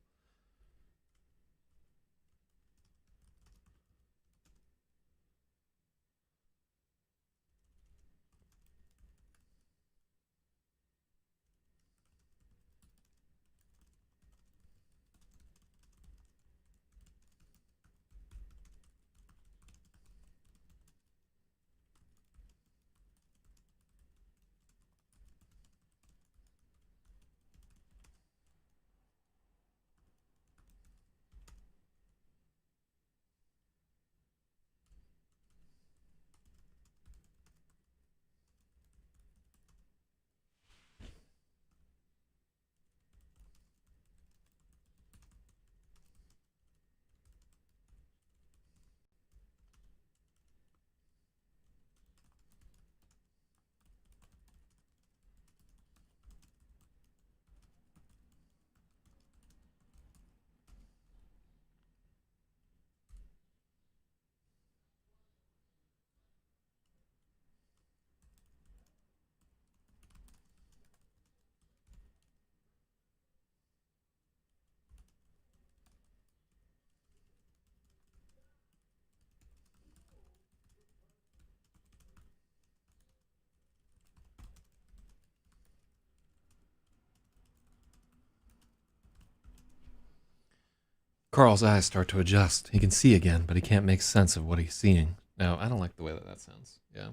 Carl's eyes start to adjust. He can see again, but he can't make sense of what he's seeing. Now, I don't like the way that sounds. Yeah.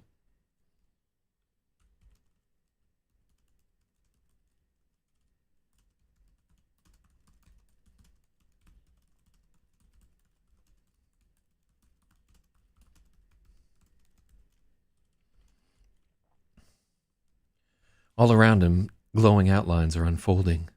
All around him, glowing outlines are unfolding.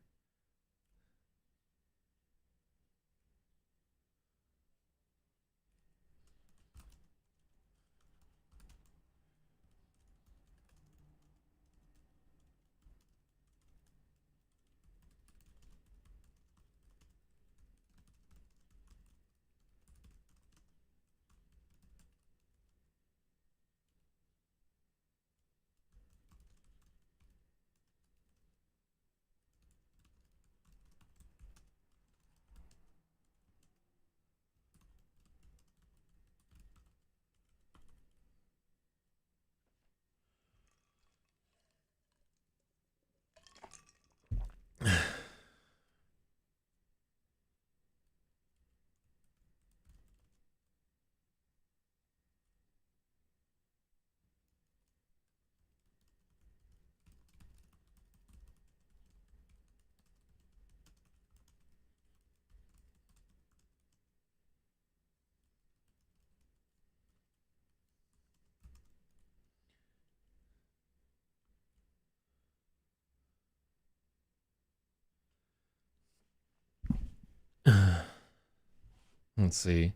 Let's see.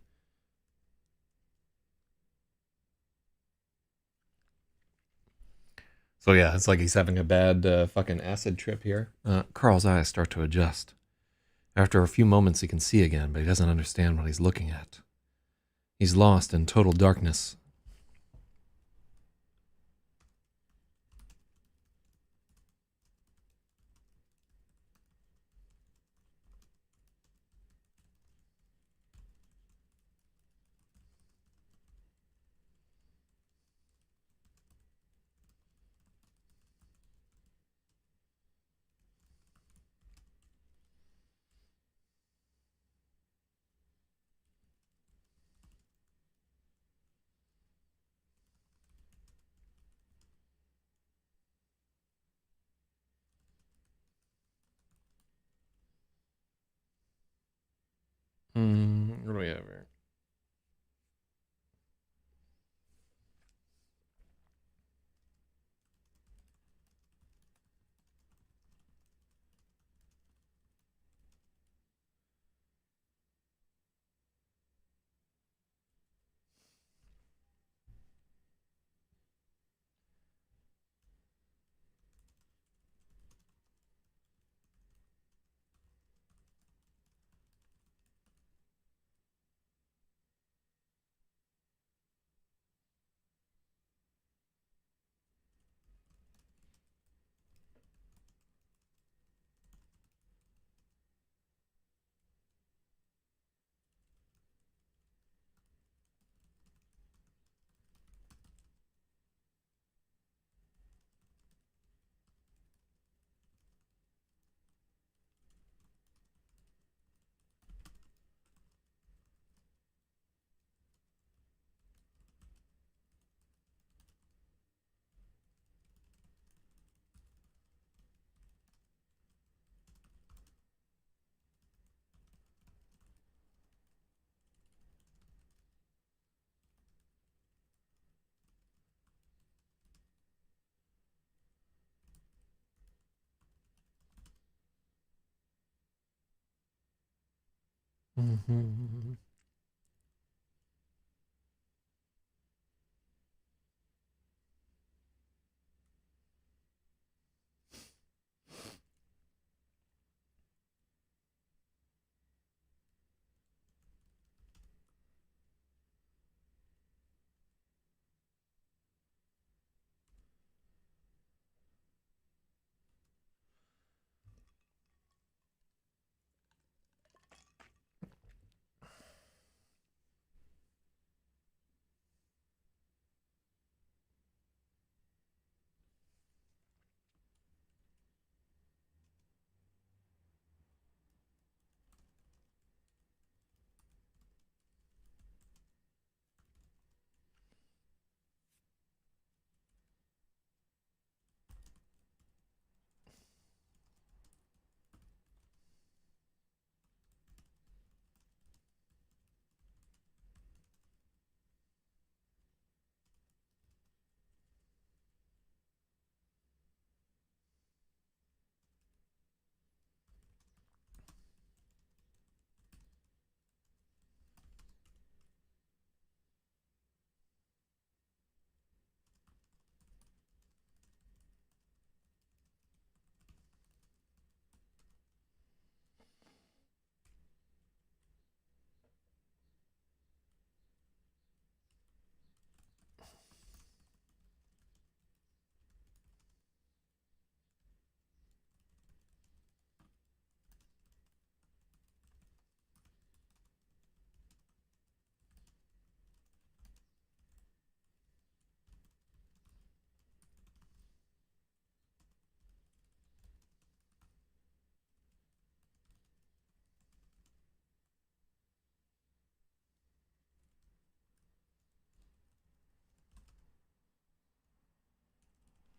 So yeah, it's like he's having a bad fucking acid trip here. Carl's eyes start to adjust. After a few moments, he can see again, but he doesn't understand what he's looking at. He's lost in total darkness. What do we have here? Mm-hmm.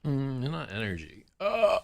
Not energy. Uh.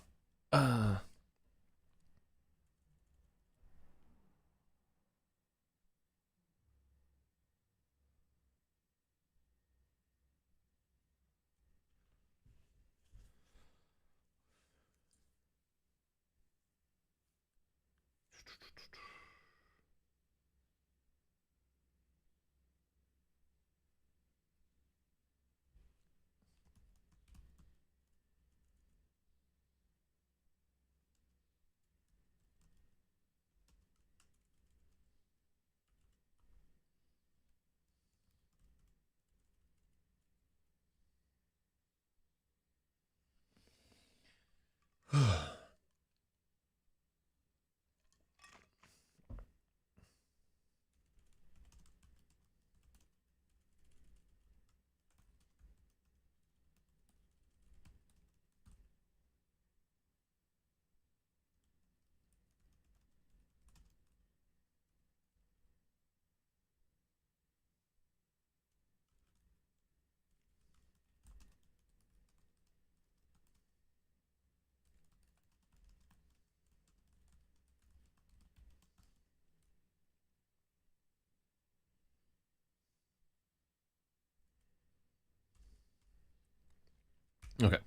Okay.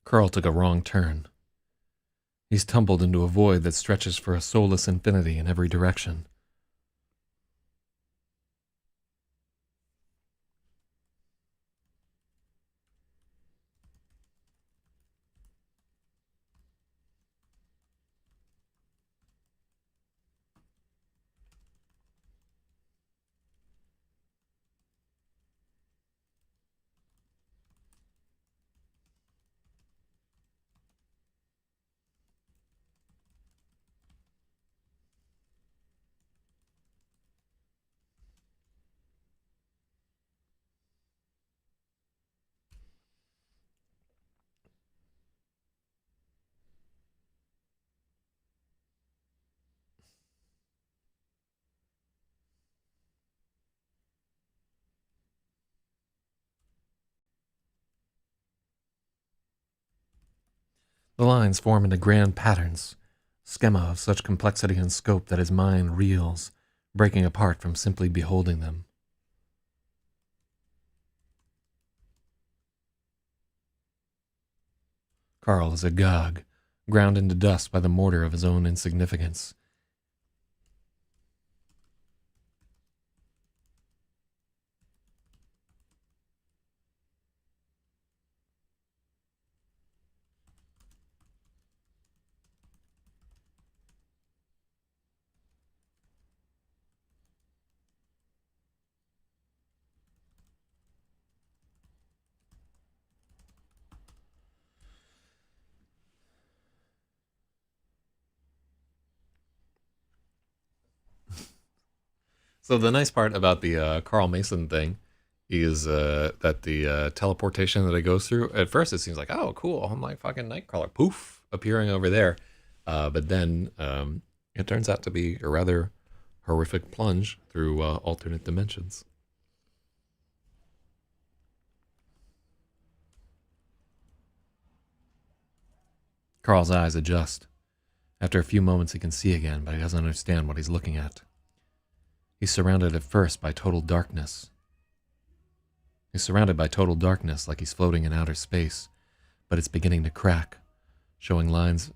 Carl took a wrong turn. He's tumbled into a void that stretches for a soulless infinity in every direction. The lines form into grand patterns, schema of such complexity and scope that his mind reels, breaking apart from simply beholding them. Carl is agog, ground into dust by the mortar of his own insignificance. So the nice part about the Carl Mason thing is that the teleportation that it goes through, at first it seems like, oh, cool, I'm like fucking Nightcrawler, poof, appearing over there. But then it turns out to be a rather horrific plunge through alternate dimensions. Carl's eyes adjust. After a few moments, he can see again, but he doesn't understand what he's looking at. He's surrounded at first by total darkness. He's surrounded by total darkness like he's floating in outer space, but it's beginning to crack, showing lines.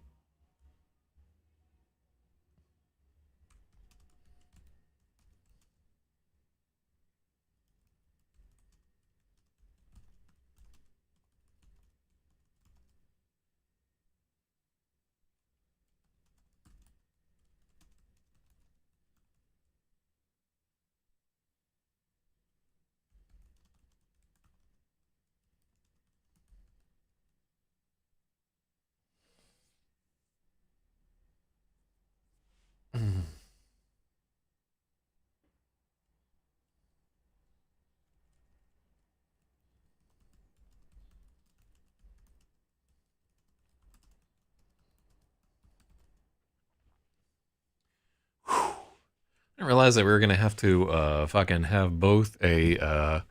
I didn't realize that we were gonna have to fucking have both a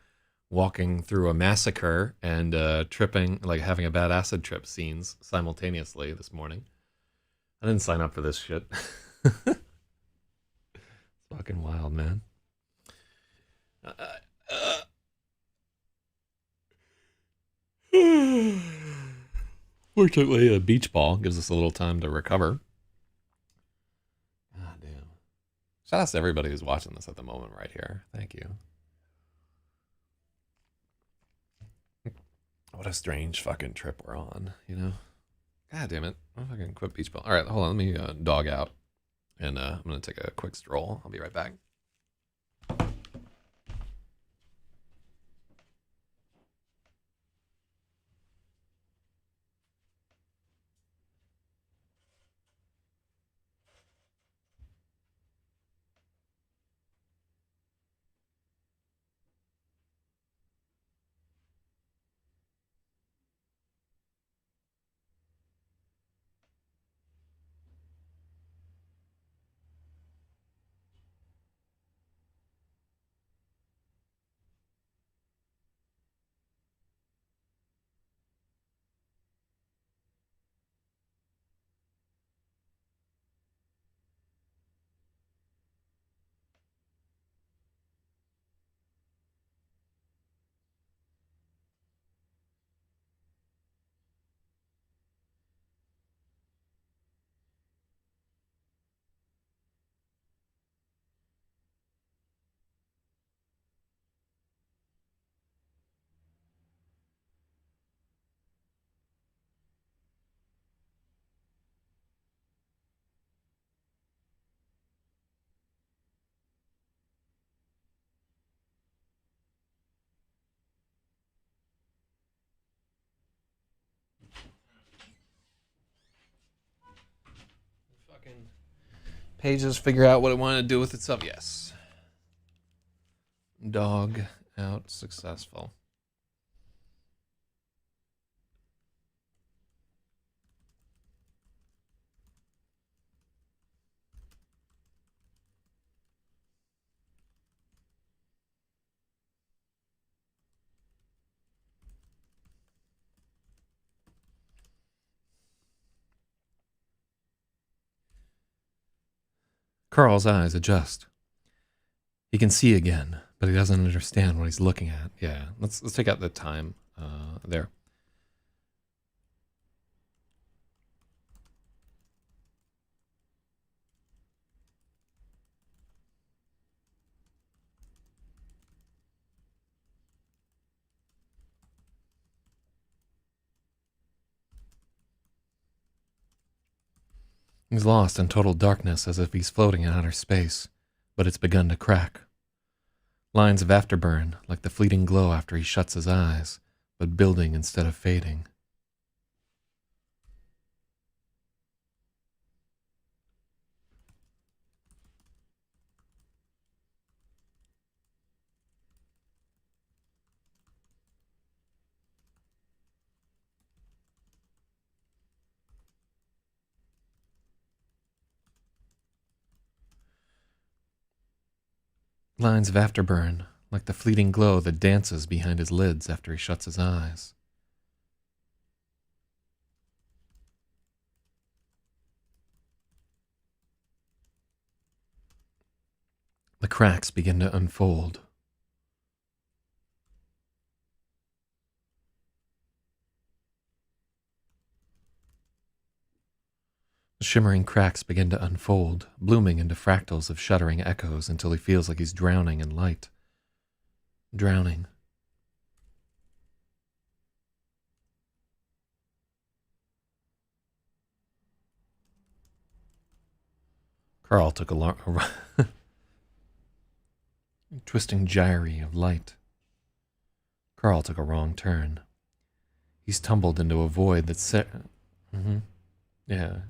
walking through a massacre and tripping, like having a bad acid trip scenes simultaneously this morning. I didn't sign up for this shit. It's fucking wild, man. Uh, uh, Fortunately, a beach ball gives us a little time to recover. God damn. Shout out to everybody who's watching this at the moment right here. Thank you. What a strange fucking trip we're on, you know? God damn it. I'm fucking quit beach ball. All right, hold on. Let me dog out. And I'm going to take a quick stroll. I'll be right back. pages figure out what it wanted to do with itself. Yes. Dog out successful. Carl's eyes adjust. He can see again, but he doesn't understand what he's looking at. Yeah, let's take out the time there. He's lost in total darkness as if he's floating in outer space, but it's begun to crack. Lines of afterburn, like the fleeting glow after he shuts his eyes, but building instead of fading. Lines of afterburn, like the fleeting glow that dances behind his lids after he shuts his eyes. The cracks begin to unfold. The shimmering cracks begin to unfold, blooming into fractals of shuddering echoes until he feels like he's drowning in light. Drowning. Carl took a long... twisting gyre of light. Carl took a wrong turn. He's tumbled into a void that's set... Yeah.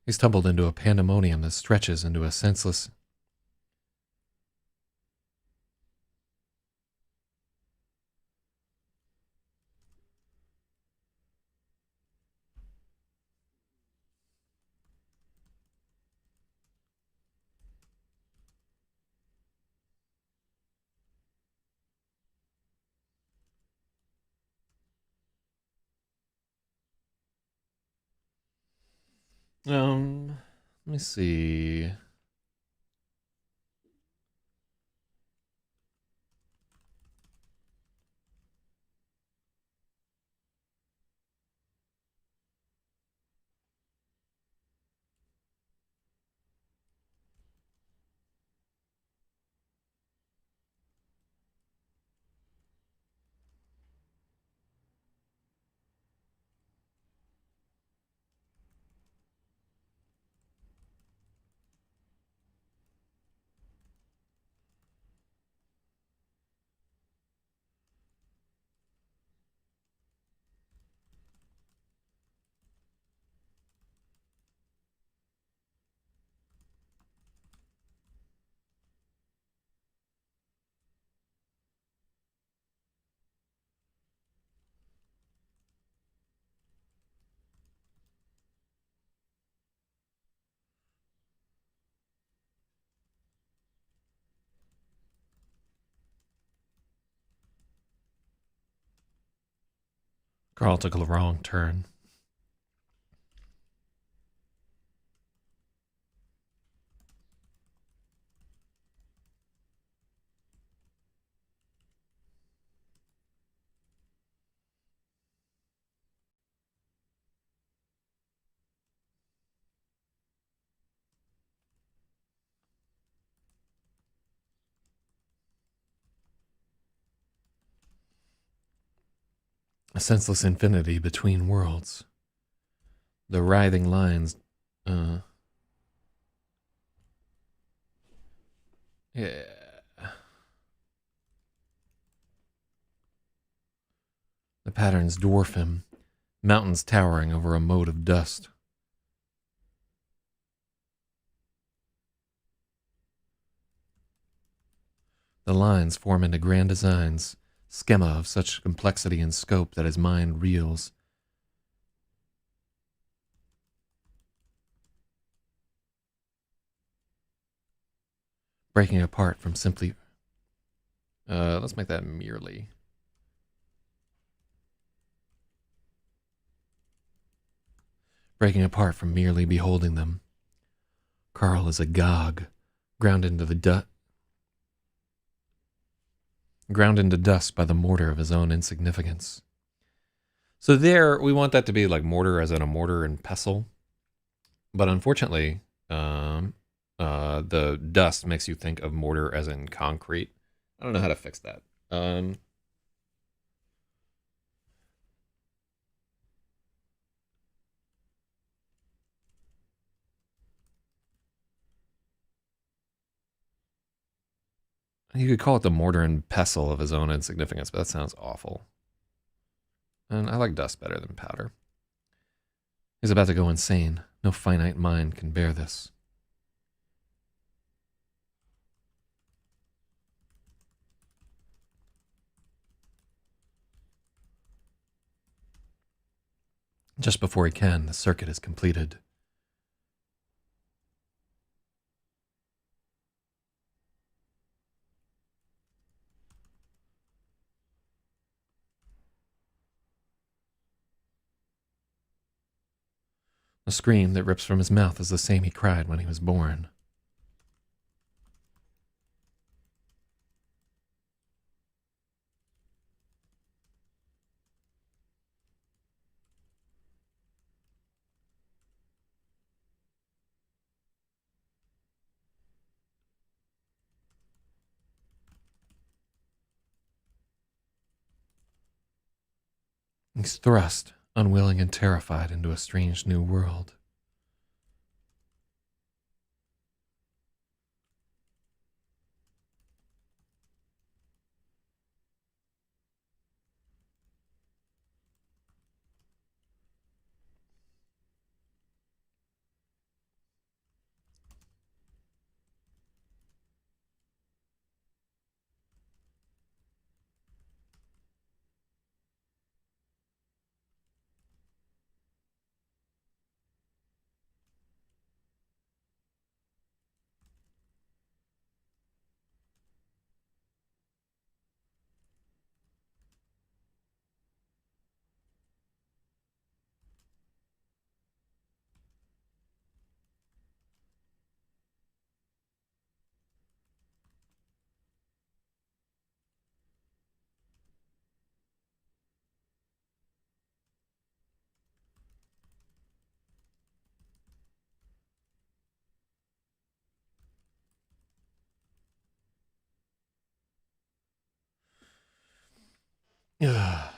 He's tumbled into a pandemonium that stretches into a senseless... Let me see. Carl took a wrong turn. A senseless infinity between worlds. The writhing lines Uh, yeah. The patterns dwarf him, mountains towering over a moat of dust. The lines form into grand designs, schema of such complexity and scope that his mind reels. Breaking apart from simply... let's make that merely. Breaking apart from merely beholding them. Carl is agog, ground into dust by the mortar of his own insignificance. So there, we want that to be like mortar as in a mortar and pestle. But unfortunately, the dust makes you think of mortar as in concrete. I don't know how to fix that. You could call it the mortar and pestle of his own insignificance, but that sounds awful. And I like dust better than powder. He's about to go insane. No finite mind can bear this. Just before he can, the circuit is completed. The scream that rips from his mouth is the same he cried when he was born. He's thrust, unwilling and terrified, into a strange new world. Ugh.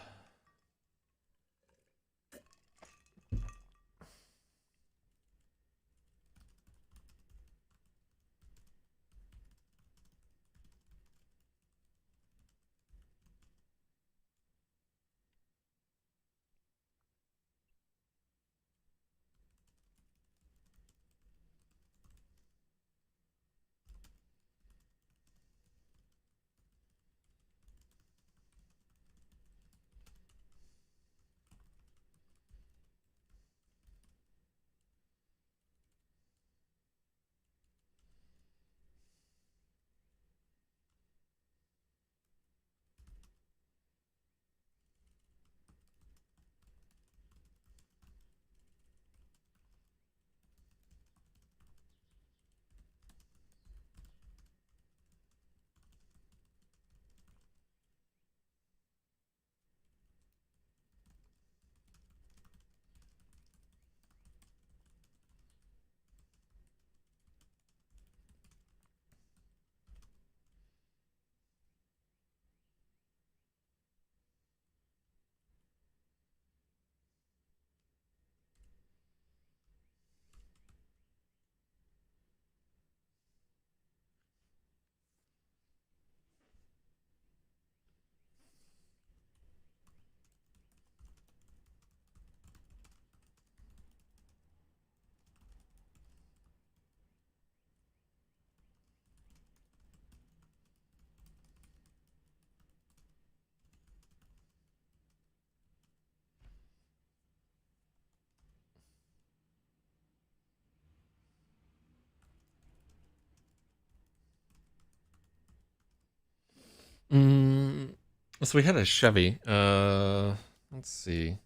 So we had a Chevy. Let's see.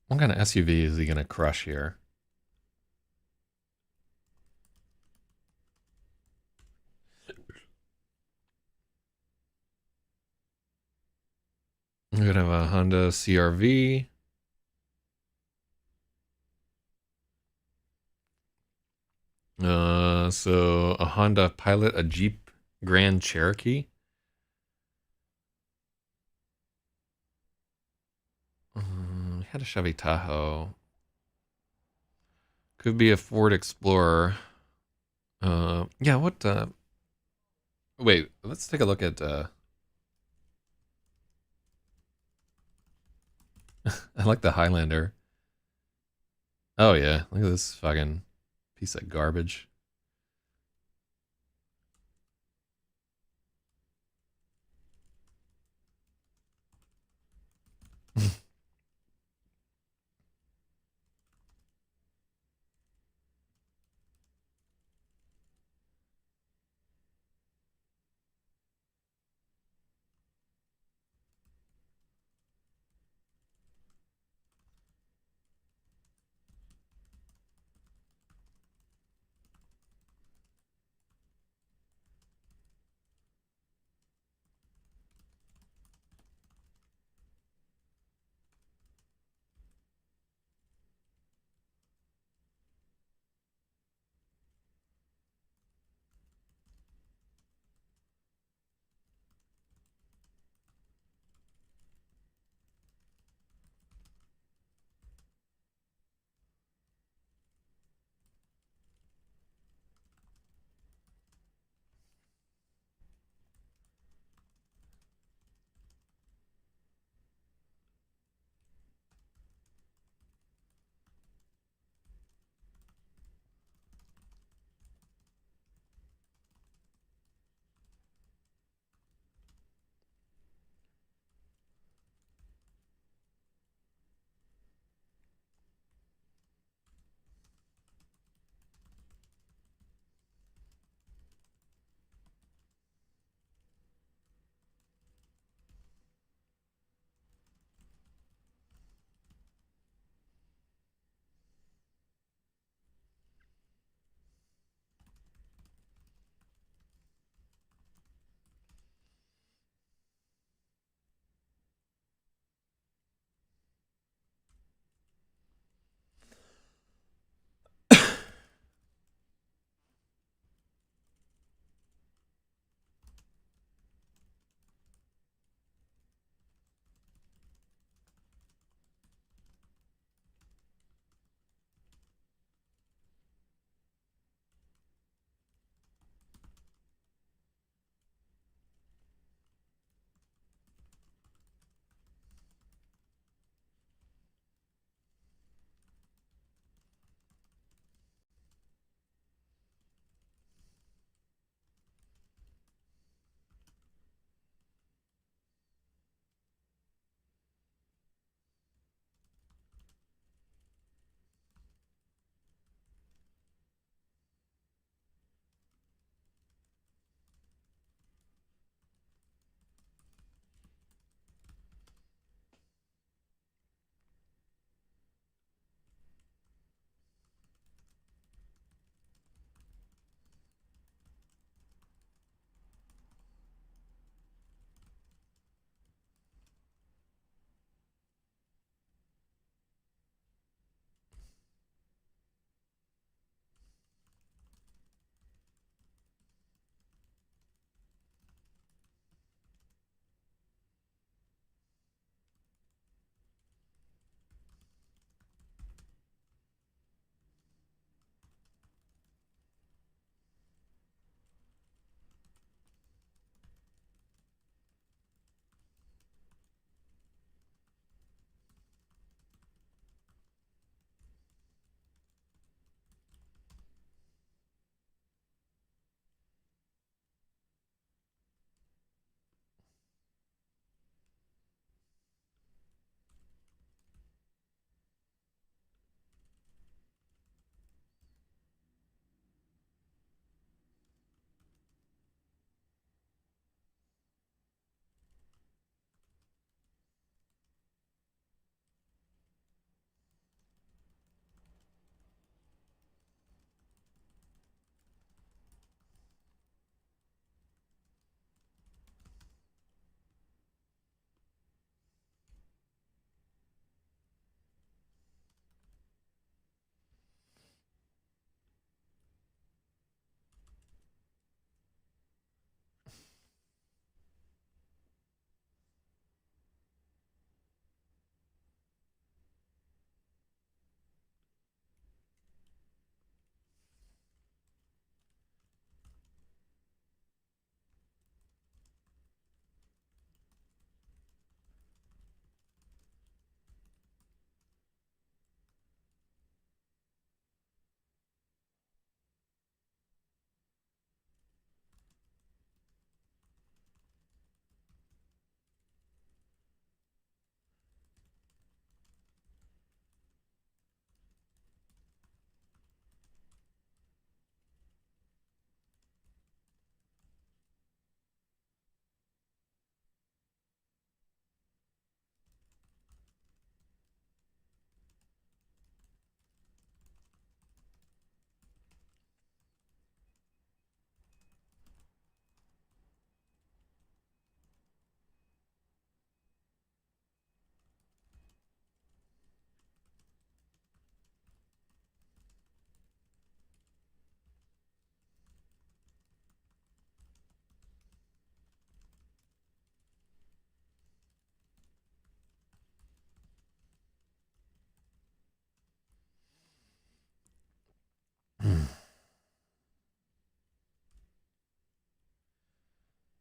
What kind of SUV is he gonna crush here? We're gonna have a Honda CRV. So a Honda Pilot, a Jeep Grand Cherokee. Had a Chevy Tahoe. Could be a Ford Explorer. Yeah. What? Wait. Let's take a look at. I like the Highlander. Oh yeah. Look at this fucking piece of garbage.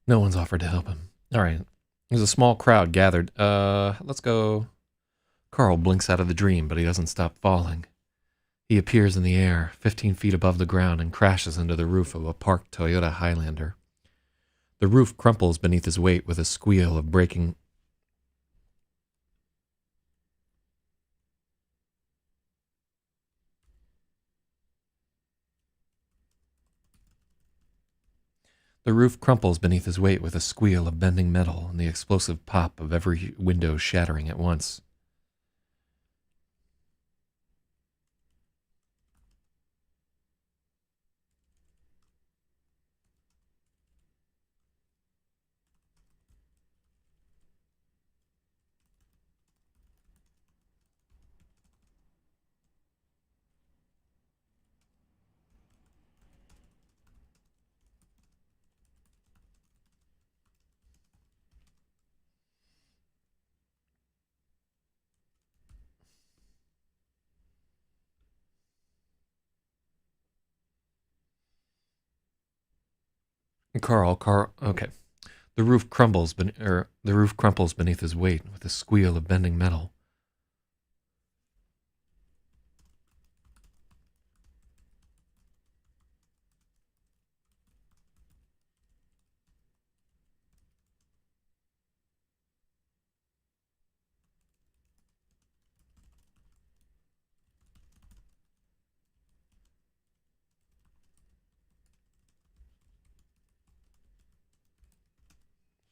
No one's offered to help him. All right. There's a small crowd gathered. Let's go. Carl blinks out of the dream, but he doesn't stop falling. He appears in the air, 15 feet above the ground, and crashes into the roof of a parked Toyota Highlander. The roof crumples beneath his weight with a squeal of breaking. The roof crumples beneath his weight with a squeal of bending metal and the explosive pop of every window shattering at once. Okay. The roof crumples beneath his weight with a squeal of bending metal.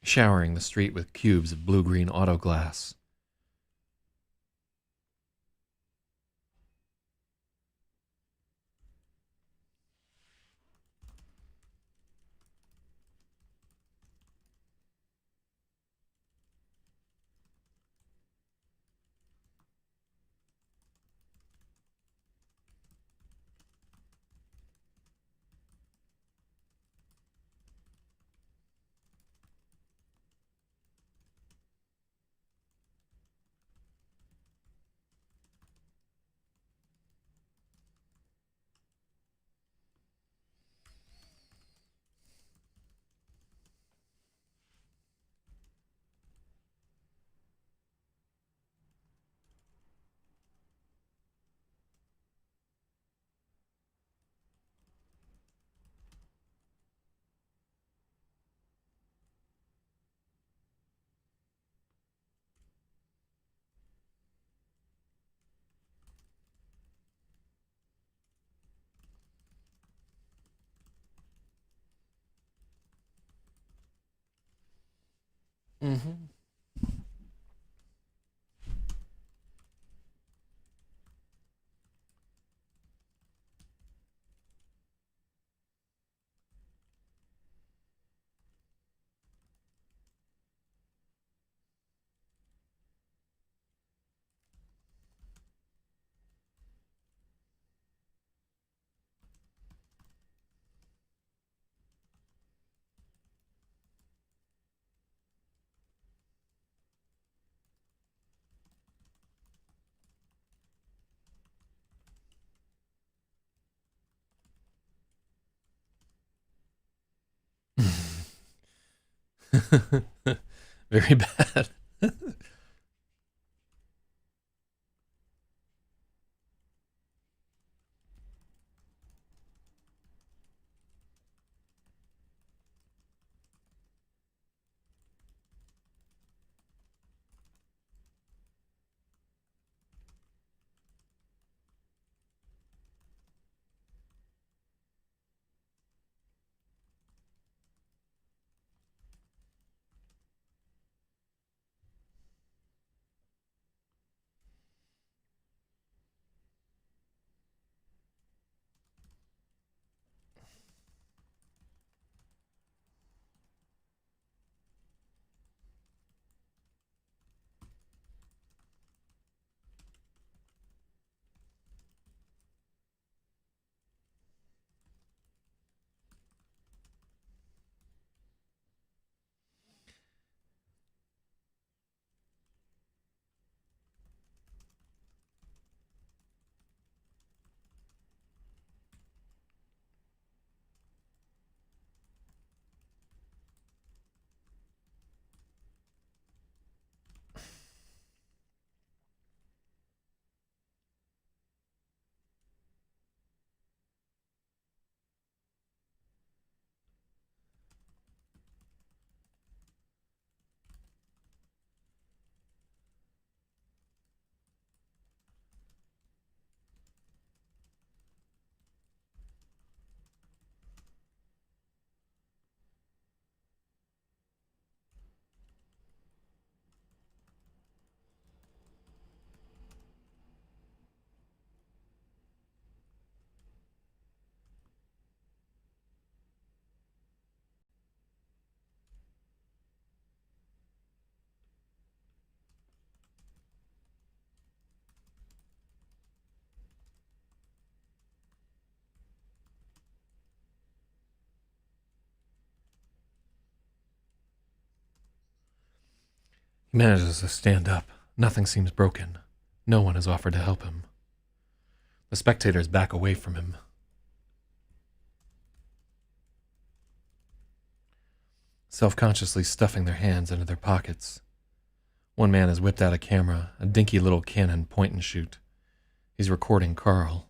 Showering the street with cubes of blue-green auto glass. Mm-hmm. Very bad. He manages to stand up. Nothing seems broken. No one has offered to help him. The spectators back away from him. Self-consciously stuffing their hands into their pockets. One man has whipped out a camera, a dinky little Canon point and shoot. He's recording Carl.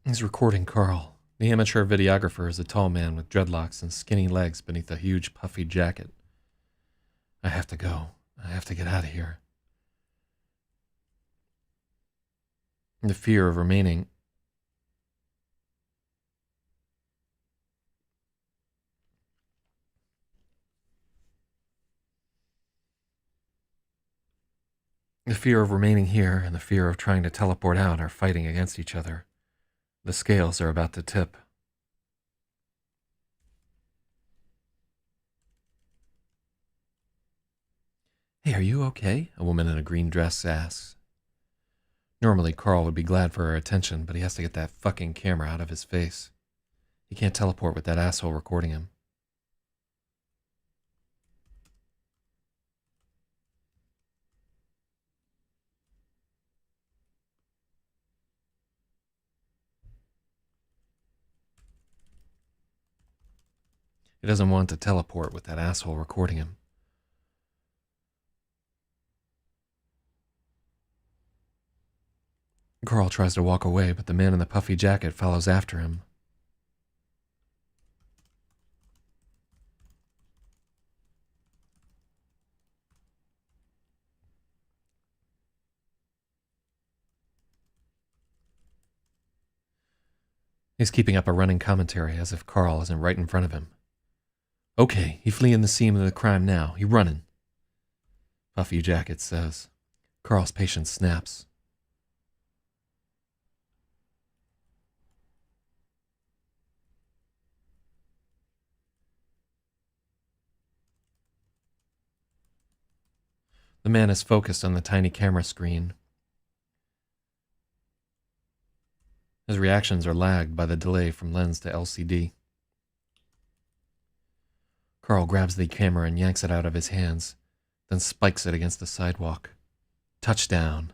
He's recording Carl. The amateur videographer is a tall man with dreadlocks and skinny legs beneath a huge puffy jacket. I have to go. I have to get out of here. The fear of remaining... The fear of remaining here and the fear of trying to teleport out are fighting against each other. The scales are about to tip. Hey, are you okay? A woman in a green dress asks. Normally, Carl would be glad for her attention, but he has to get that fucking camera out of his face. He can't teleport with that asshole recording him. He doesn't want to teleport with that asshole recording him. Carl tries to walk away, but the man in the puffy jacket follows after him. He's keeping up a running commentary as if Carl isn't right in front of him. Okay, he fleeing the scene of the crime now. He running. Puffy jacket says. Carl's patience snaps. The man is focused on the tiny camera screen. His reactions are lagged by the delay from lens to LCD. Carl grabs the camera and yanks it out of his hands, then spikes it against the sidewalk. Touchdown.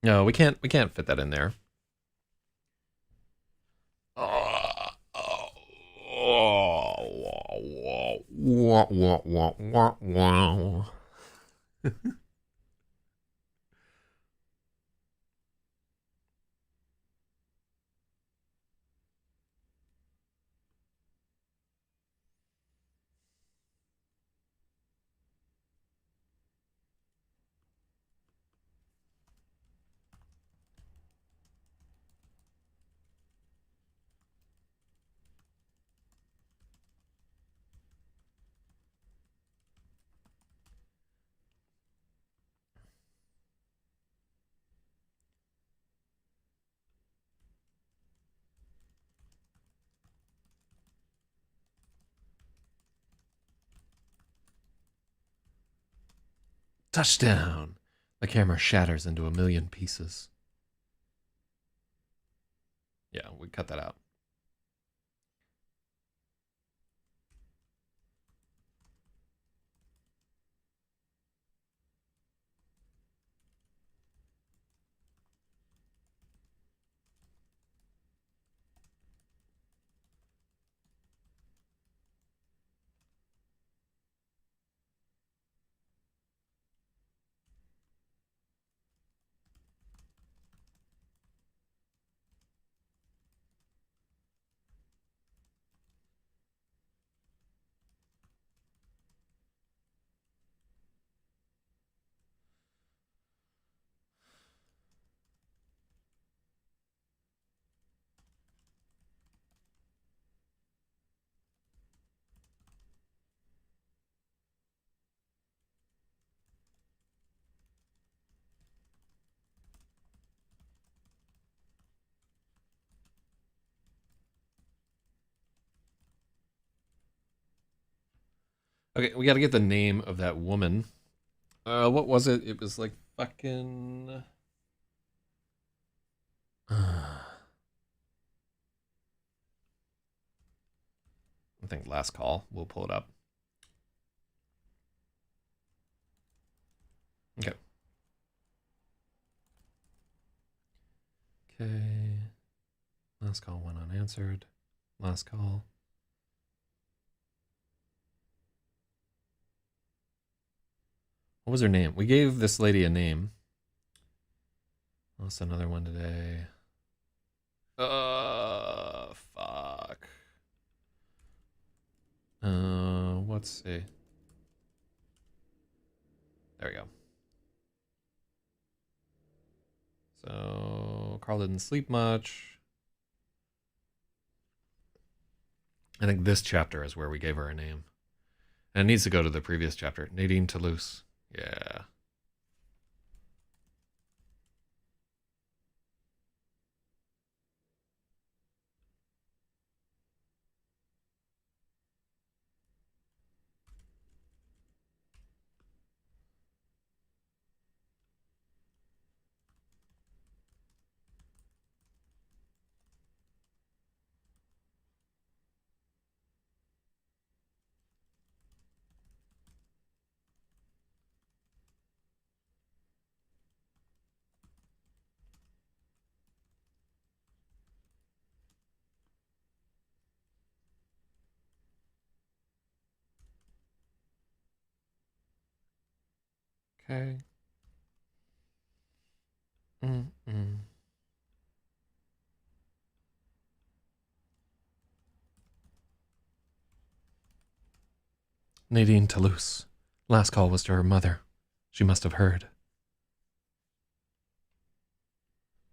No, we can't fit that in there. Touchdown! The camera shatters into a million pieces. Yeah, we cut that out. Okay, we got to get the name of that woman. What was it? It was like fucking. I think last call. We'll pull it up. Okay. Okay. Last call went unanswered. Last call. What was her name? We gave this lady a name. Lost another one today. Fuck. Let's see. There we go. So Carl didn't sleep much. I think this chapter is where we gave her a name. And it needs to go to the previous chapter. Nadine Toulouse. Yeah. Okay. Mm-mm. Nadine Toulouse. Last call was to her mother. She must have heard.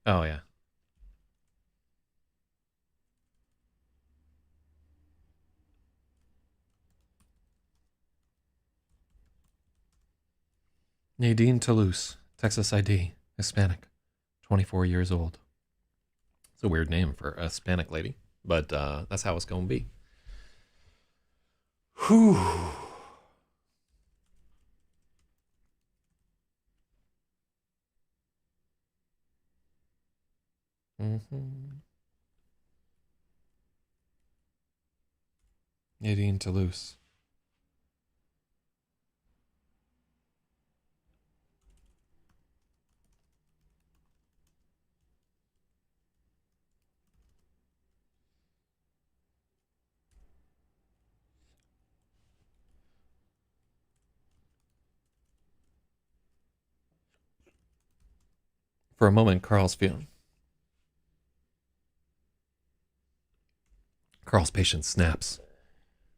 Oh, yeah. Nadine Toulouse, Texas ID, Hispanic, 24 years old. It's a weird name for a Hispanic lady, but that's how it's going to be. Whew. Mm-hmm. Nadine Toulouse. For a moment, Carl's patience snaps.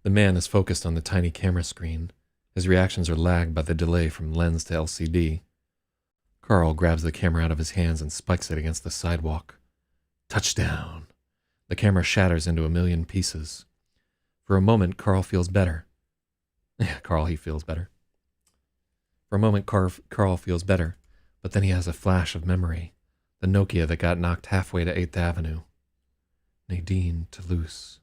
The man is focused on the tiny camera screen. His reactions are lagged by the delay from lens to LCD. Carl grabs the camera out of his hands and spikes it against the sidewalk. Touchdown! The camera shatters into a million pieces. For a moment, Carl feels better. Yeah, Carl, he feels better. For a moment, Carl feels better, but then he has a flash of memory. The Nokia that got knocked halfway to 8th Avenue. Nadine Toulouse.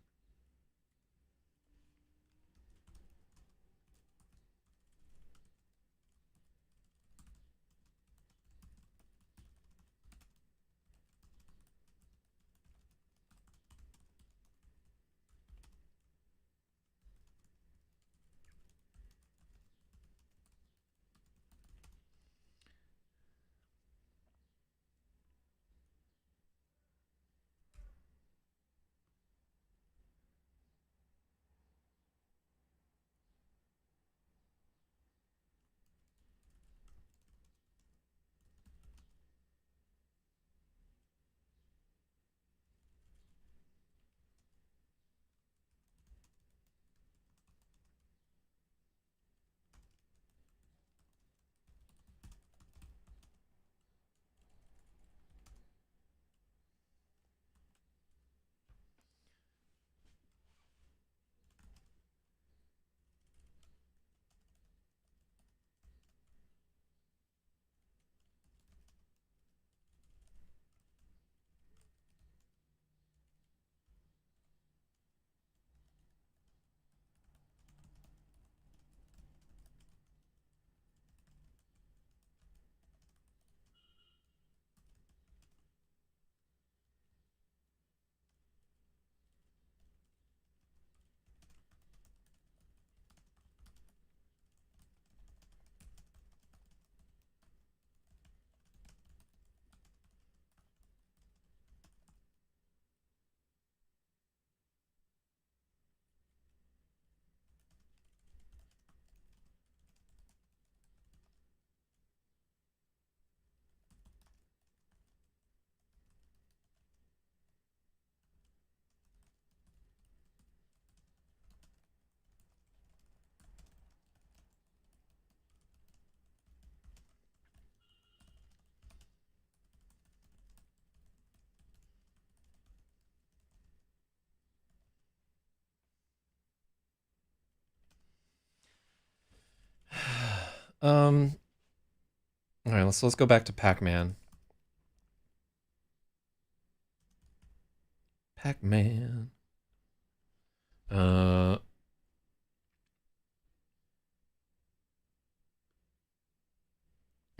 All right, let's go back to Pac-Man. Pac-Man. Uh,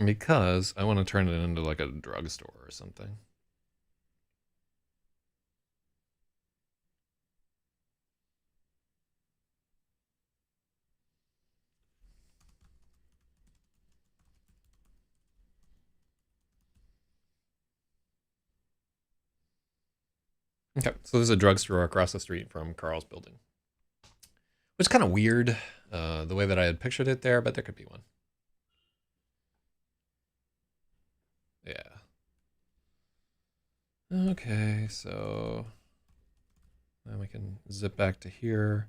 because I want to turn it into like a drugstore or something. Okay, so there's a drugstore across the street from Carl's building, which is kind of weird, the way that I had pictured it there, but there could be one. Yeah. Okay, so then we can zip back to here.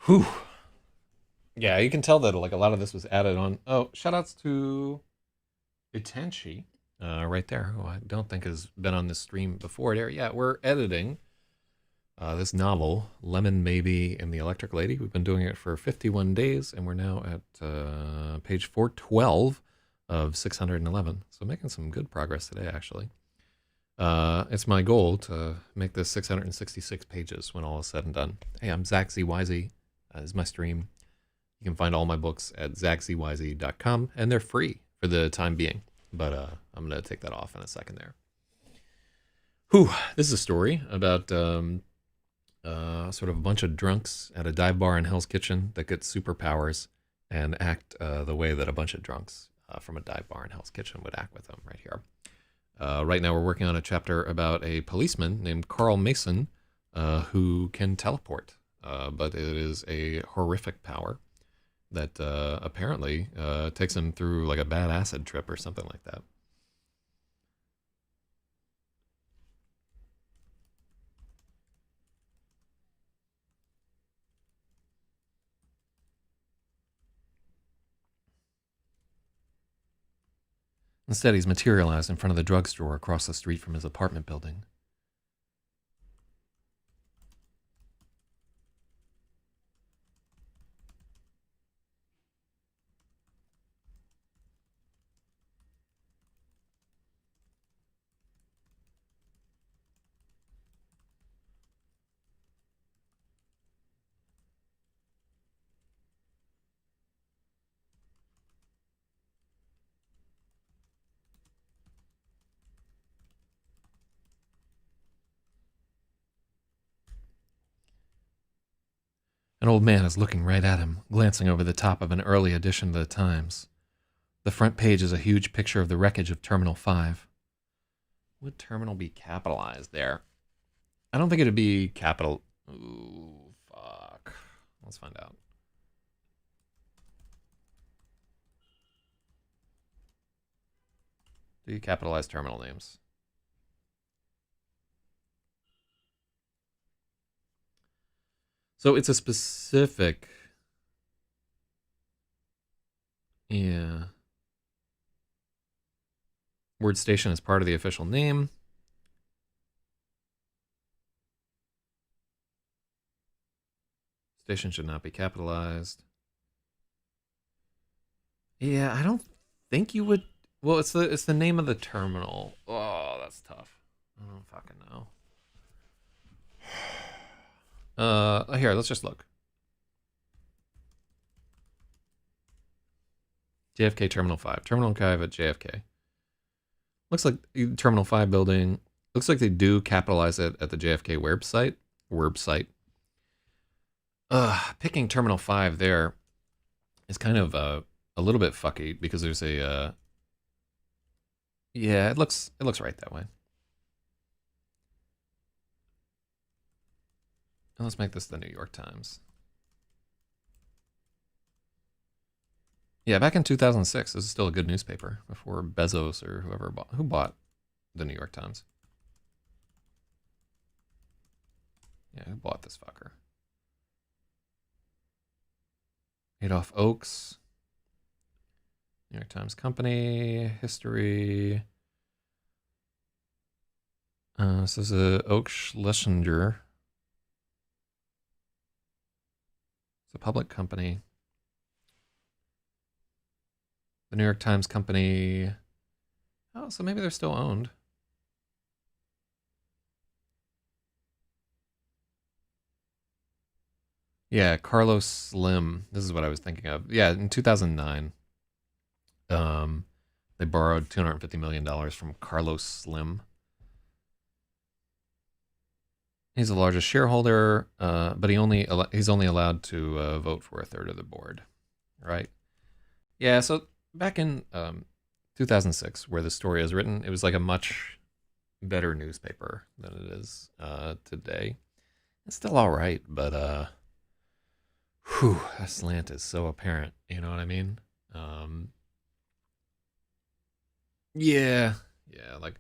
Whew. Yeah, you can tell that like a lot of this was added on. Oh, shoutouts to Itanchi, right there, who I don't think has been on this stream before. There, yeah, we're editing this novel, Lemon, Maybe, and the Electric Lady. We've been doing it for 51 days, and we're now at page 412 of 611. So making some good progress today, actually. It's my goal to make this 666 pages when all is said and done. Hey, I'm Zak Zyz. This is my stream. You can find all my books at zakzyz.com, and they're free for the time being. But I'm going to take that off in a second there. Whew, this is a story about sort of a bunch of drunks at a dive bar in Hell's Kitchen that get superpowers and act the way that a bunch of drunks from a dive bar in Hell's Kitchen would act with them right here. Right now we're working on a chapter about a policeman named Carl Mason who can teleport, but it is a horrific power that apparently takes him through like a bad acid trip or something like that. Instead, he's materialized in front of the drugstore across the street from his apartment building. An old man is looking right at him, glancing over the top of an early edition of the Times. The front page is a huge picture of the wreckage of Terminal 5. Would Terminal be capitalized there? I don't think it'd be capital. Ooh, fuck. Let's find out. Do you capitalize terminal names? So it's a specific. Yeah. Word station is part of the official name. Station should not be capitalized. Yeah, I don't think you would. Well, it's the name of the terminal. Oh, that's tough. I don't fucking know. Here, let's just look. JFK Terminal 5. Terminal 5 at JFK. Looks like Terminal 5 building. Looks like they do capitalize it at the JFK website. Picking Terminal 5 there is kind of a little bit fucky because there's a yeah, it looks right that way. And let's make this the New York Times. Yeah, back in 2006, this is still a good newspaper before Bezos or whoever bought the New York Times. Yeah, who bought this fucker? Adolph Oaks, New York Times Company, history. This is a Oak Schlesinger. It's a public company. The New York Times Company. Oh, so maybe they're still owned. Yeah, Carlos Slim. This is what I was thinking of. Yeah, in 2009, they borrowed $250 million from Carlos Slim. He's the largest shareholder, but he's only allowed to vote for a third of the board, right? Yeah. So back in 2006, where the story is written, it was like a much better newspaper than it is today. It's still all right, but that slant is so apparent. You know what I mean? Um, yeah, yeah. Like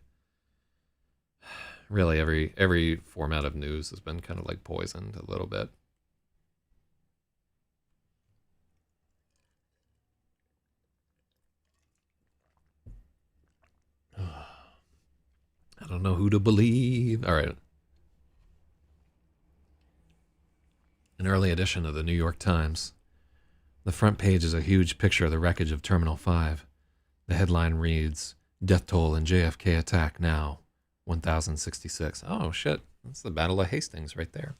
really, every format of news has been kind of like poisoned a little bit. I don't know who to believe. All right. An early edition of the New York Times. The front page is a huge picture of the wreckage of Terminal 5. The headline reads, Death toll in JFK attack now, 1,066. Oh, shit. That's the Battle of Hastings right there.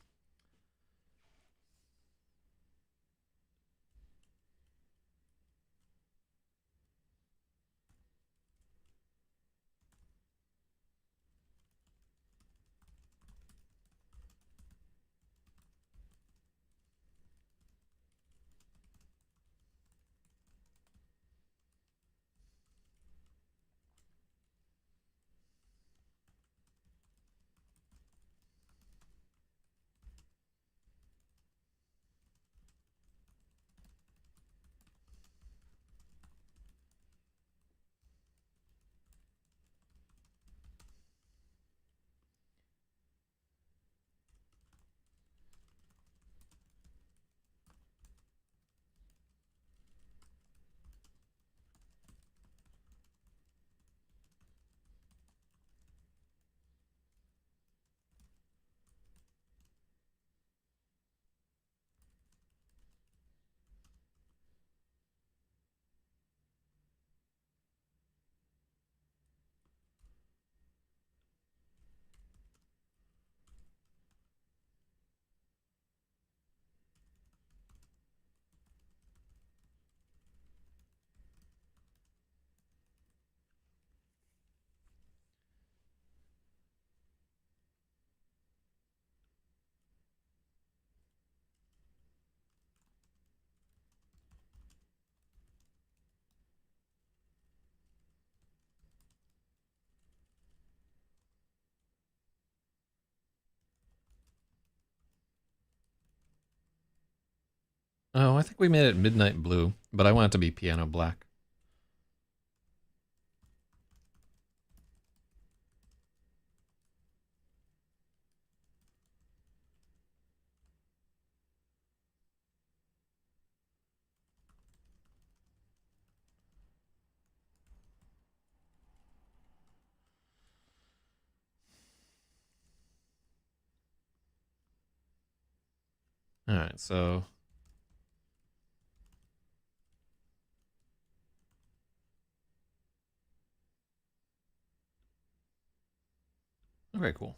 Oh, I think we made it midnight blue, but I want it to be piano black. All right, so okay, cool.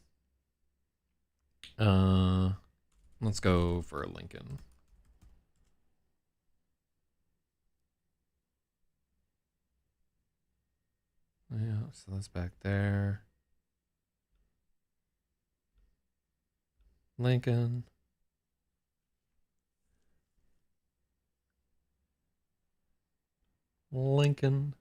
Let's go for Lincoln. Yeah, so that's back there. Lincoln. Lincoln.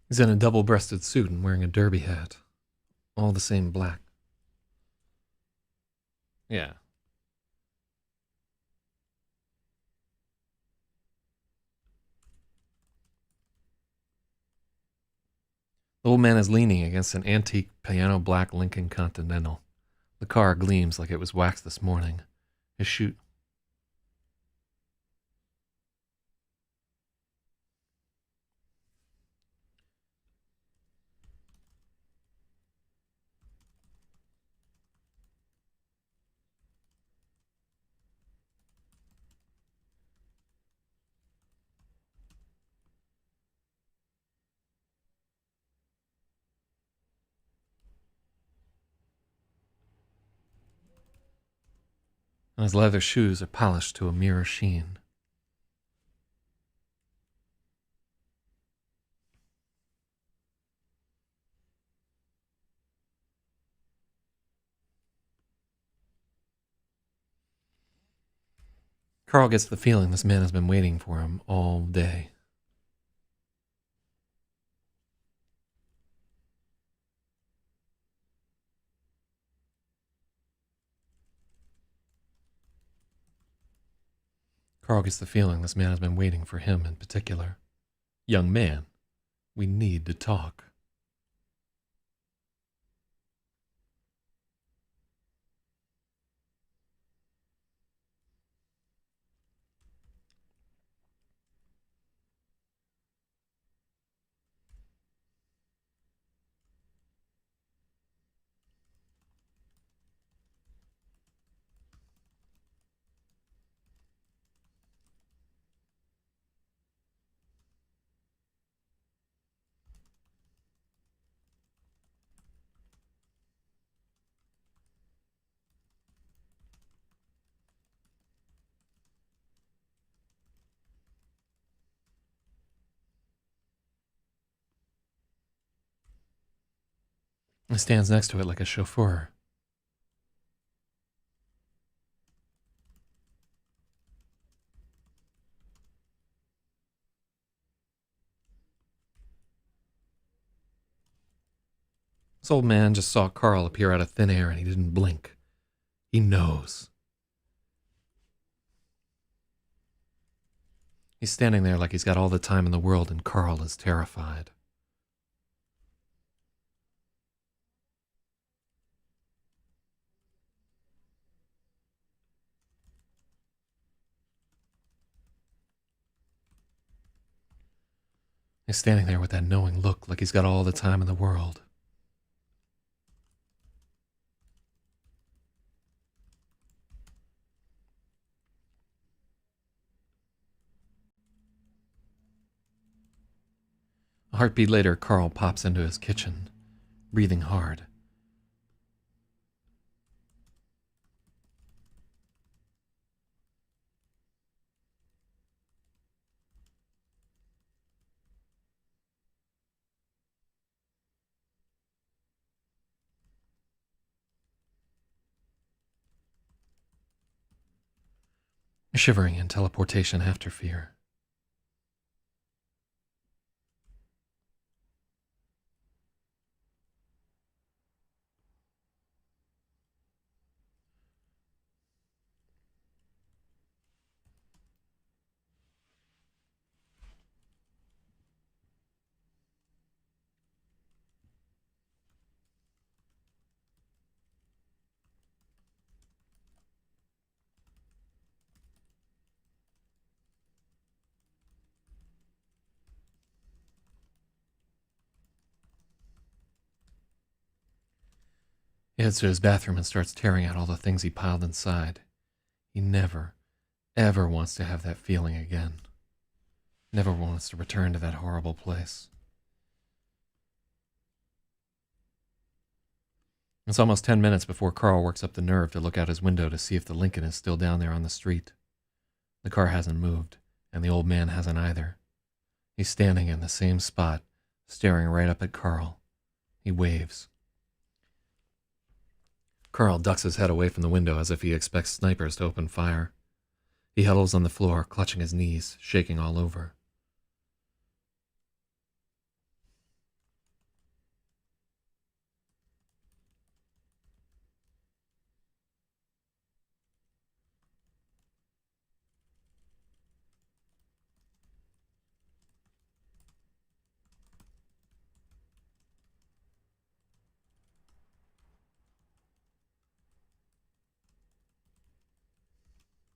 He's in a double-breasted suit and wearing a derby hat. All the same black. Yeah. The old man is leaning against an antique piano black Lincoln Continental. The car gleams like it was waxed this morning. His shoe. And his leather shoes are polished to a mirror sheen. Carl gets the feeling this man has been waiting for him all day. Carl gets the feeling this man has been waiting for him in particular. Young man, we need to talk. He stands next to it like a chauffeur. This old man just saw Carl appear out of thin air and he didn't blink. He knows. He's standing there like he's got all the time in the world, and Carl is terrified. He's standing there with that knowing look like he's got all the time in the world. A heartbeat later, Carl pops into his kitchen, breathing hard. Shivering in teleportation after fear. He heads to his bathroom and starts tearing out all the things he piled inside. He never, ever wants to have that feeling again. Never wants to return to that horrible place. It's almost 10 minutes before Carl works up the nerve to look out his window to see if the Lincoln is still down there on the street. The car hasn't moved, and the old man hasn't either. He's standing in the same spot, staring right up at Carl. He waves. Carl ducks his head away from the window as if he expects snipers to open fire. He huddles on the floor, clutching his knees, shaking all over.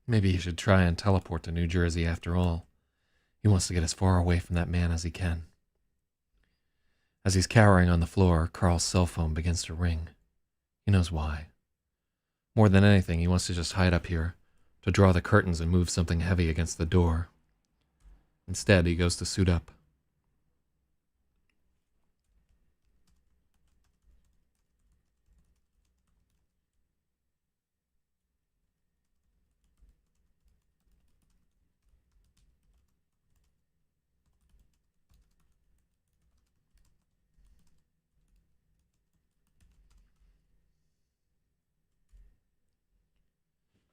Maybe he should try and teleport to New Jersey after all. He wants to get as far away from that man as he can. As he's cowering on the floor, Carl's cell phone begins to ring. He knows why. More than anything, he wants to just hide up here, to draw the curtains and move something heavy against the door. Instead, he goes to suit up.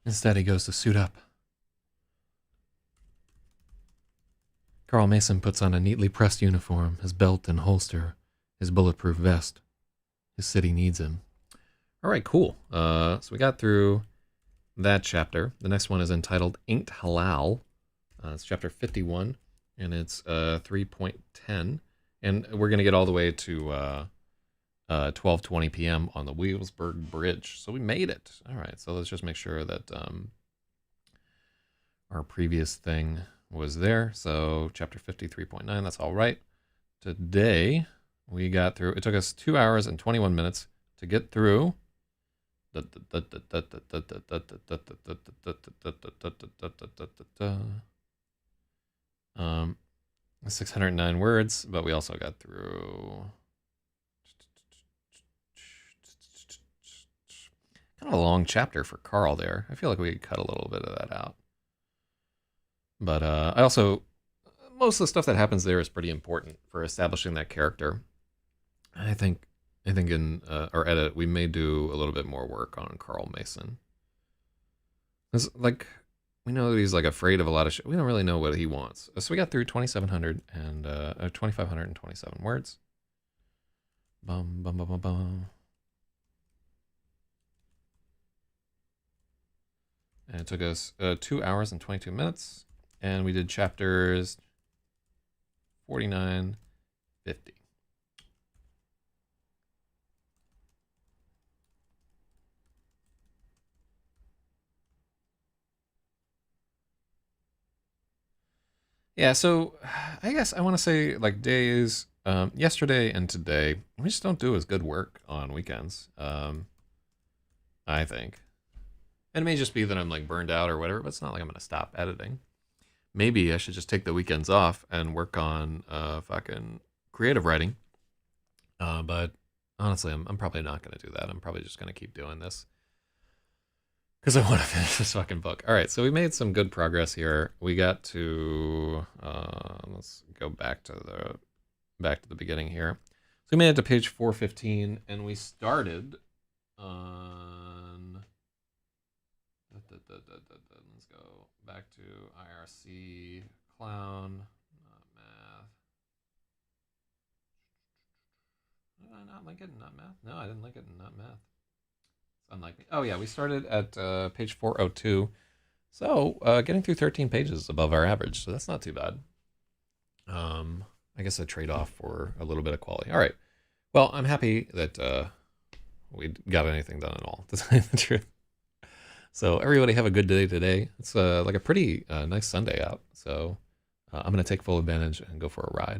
Instead, he goes to suit up. Carl Mason puts on a neatly pressed uniform, his belt and holster, his bulletproof vest. His city needs him. All right, cool. So we got through that chapter. The next one is entitled Ain't Halal. It's chapter 51, and it's 3.10. And we're going to get all the way to 12:20 p.m. on the Williamsburg Bridge. So we made it. All right, so let's just make sure that our previous thing was there. So chapter 53.9, that's all right. Today, we got through, it took us 2 hours and 21 minutes to get through 609 words, but we also got through kind of a long chapter for Carl there. I feel like we could cut a little bit of that out. But I also, most of the stuff that happens there is pretty important for establishing that character. I think I think in our edit, we may do a little bit more work on Carl Mason. It's like, we know that he's like afraid of a lot of shit. We don't really know what he wants. So we got through 2,700 and 2,527 words. Bum, bum, bum, bum, bum. And it took us 2 hours and 22 minutes. And we did chapters 49, 50. Yeah, so I guess I want to say like days, yesterday and today, we just don't do as good work on weekends, I think. And it may just be that I'm like burned out or whatever, but it's not like I'm going to stop editing. Maybe I should just take the weekends off and work on fucking creative writing. But honestly, I'm probably not going to do that. I'm probably just going to keep doing this because I want to finish this fucking book. All right, so we made some good progress here. We got to let's go back to the beginning here. So we made it to page 415, and we started on. Let's go back to IRC clown, not math. Did I not link it in not math? No, I didn't link it in not math. Unlike me. Oh yeah, we started at page 402. So getting through 13 pages is above our average, so that's not too bad. I guess a trade-off for a little bit of quality. All right. Well, I'm happy that we got anything done at all, to tell you the truth. So everybody have a good day today. It's like a pretty nice Sunday out. So I'm going to take full advantage and go for a ride.